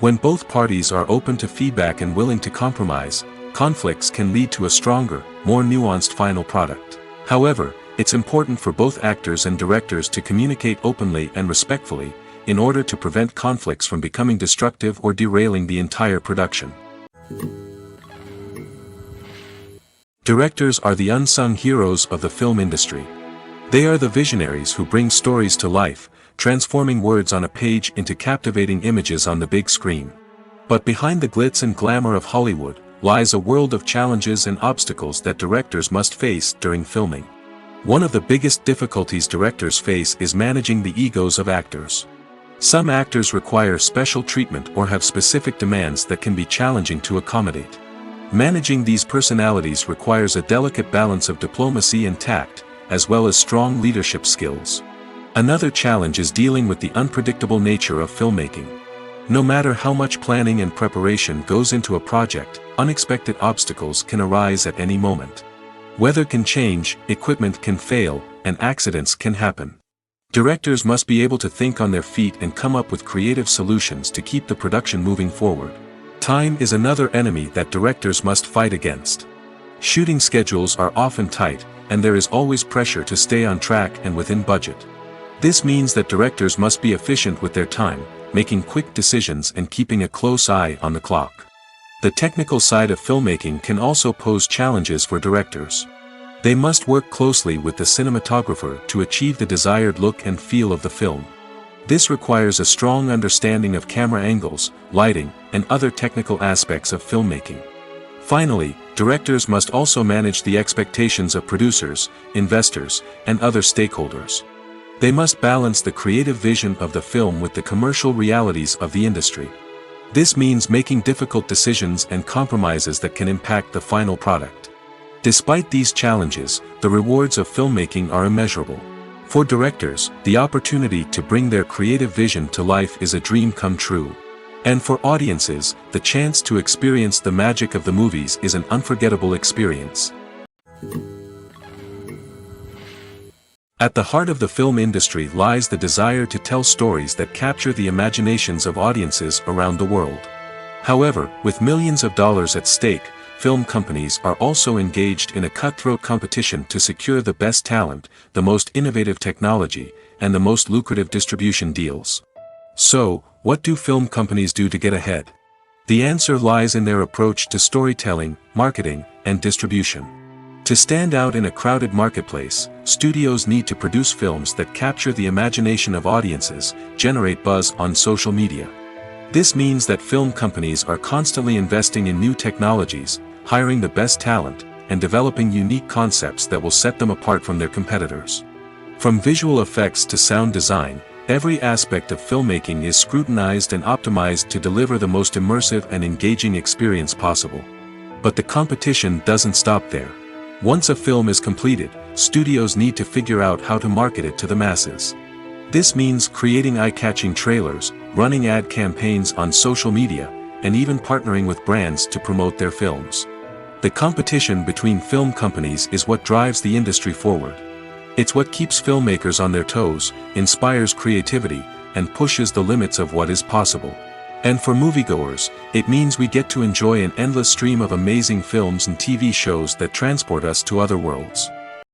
When both parties are open to feedback and willing to compromise, conflicts can lead to a stronger, more nuanced final product. However, it's important for both actors and directors to communicate openly and respectfully, in order to prevent conflicts from becoming destructive or derailing the entire production. Directors are the unsung heroes of the film industry. They are the visionaries who bring stories to life, transforming words on a page into captivating images on the big screen. But behind the glitz and glamour of Hollywood, lies a world of challenges and obstacles that directors must face during filming. One of the biggest difficulties directors face is managing the egos of actors. Some actors require special treatment or have specific demands that can be challenging to accommodate. Managing these personalities requires a delicate balance of diplomacy and tact, as well as strong leadership skills. Another challenge is dealing with the unpredictable nature of filmmaking. No matter how much planning and preparation goes into a project, unexpected obstacles can arise at any moment. Weather can change, equipment can fail, and accidents can happen. Directors must be able to think on their feet and come up with creative solutions to keep the production moving forward. Time is another enemy that directors must fight against. Shooting schedules are often tight, and there is always pressure to stay on track and within budget. This means that directors must be efficient with their time, making quick decisions and keeping a close eye on the clock. The technical side of filmmaking can also pose challenges for directors. They must work closely with the cinematographer to achieve the desired look and feel of the film. This requires a strong understanding of camera angles, lighting, and other technical aspects of filmmaking. Finally, directors must also manage the expectations of producers, investors, and other stakeholders. They must balance the creative vision of the film with the commercial realities of the industry. This means making difficult decisions and compromises that can impact the final product. Despite these challenges, the rewards of filmmaking are immeasurable. For directors, the opportunity to bring their creative vision to life is a dream come true. And for audiences, the chance to experience the magic of the movies is an unforgettable experience. At the heart of the film industry lies the desire to tell stories that capture the imaginations of audiences around the world. However, with millions of dollars at stake, film companies are also engaged in a cutthroat competition to secure the best talent, the most innovative technology, and the most lucrative distribution deals. So, what do film companies do to get ahead? The answer lies in their approach to storytelling, marketing, and distribution. To stand out in a crowded marketplace, studios need to produce films that capture the imagination of audiences, generate buzz on social media. This means that film companies are constantly investing in new technologies, hiring the best talent, and developing unique concepts that will set them apart from their competitors. From visual effects to sound design, every aspect of filmmaking is scrutinized and optimized to deliver the most immersive and engaging experience possible. But the competition doesn't stop there. Once a film is completed, studios need to figure out how to market it to the masses. This means creating eye-catching trailers, running ad campaigns on social media, and even partnering with brands to promote their films. The competition between film companies is what drives the industry forward. It's what keeps filmmakers on their toes, inspires creativity, and pushes the limits of what is possible. And for moviegoers, it means we get to enjoy an endless stream of amazing films and TV shows that transport us to other worlds.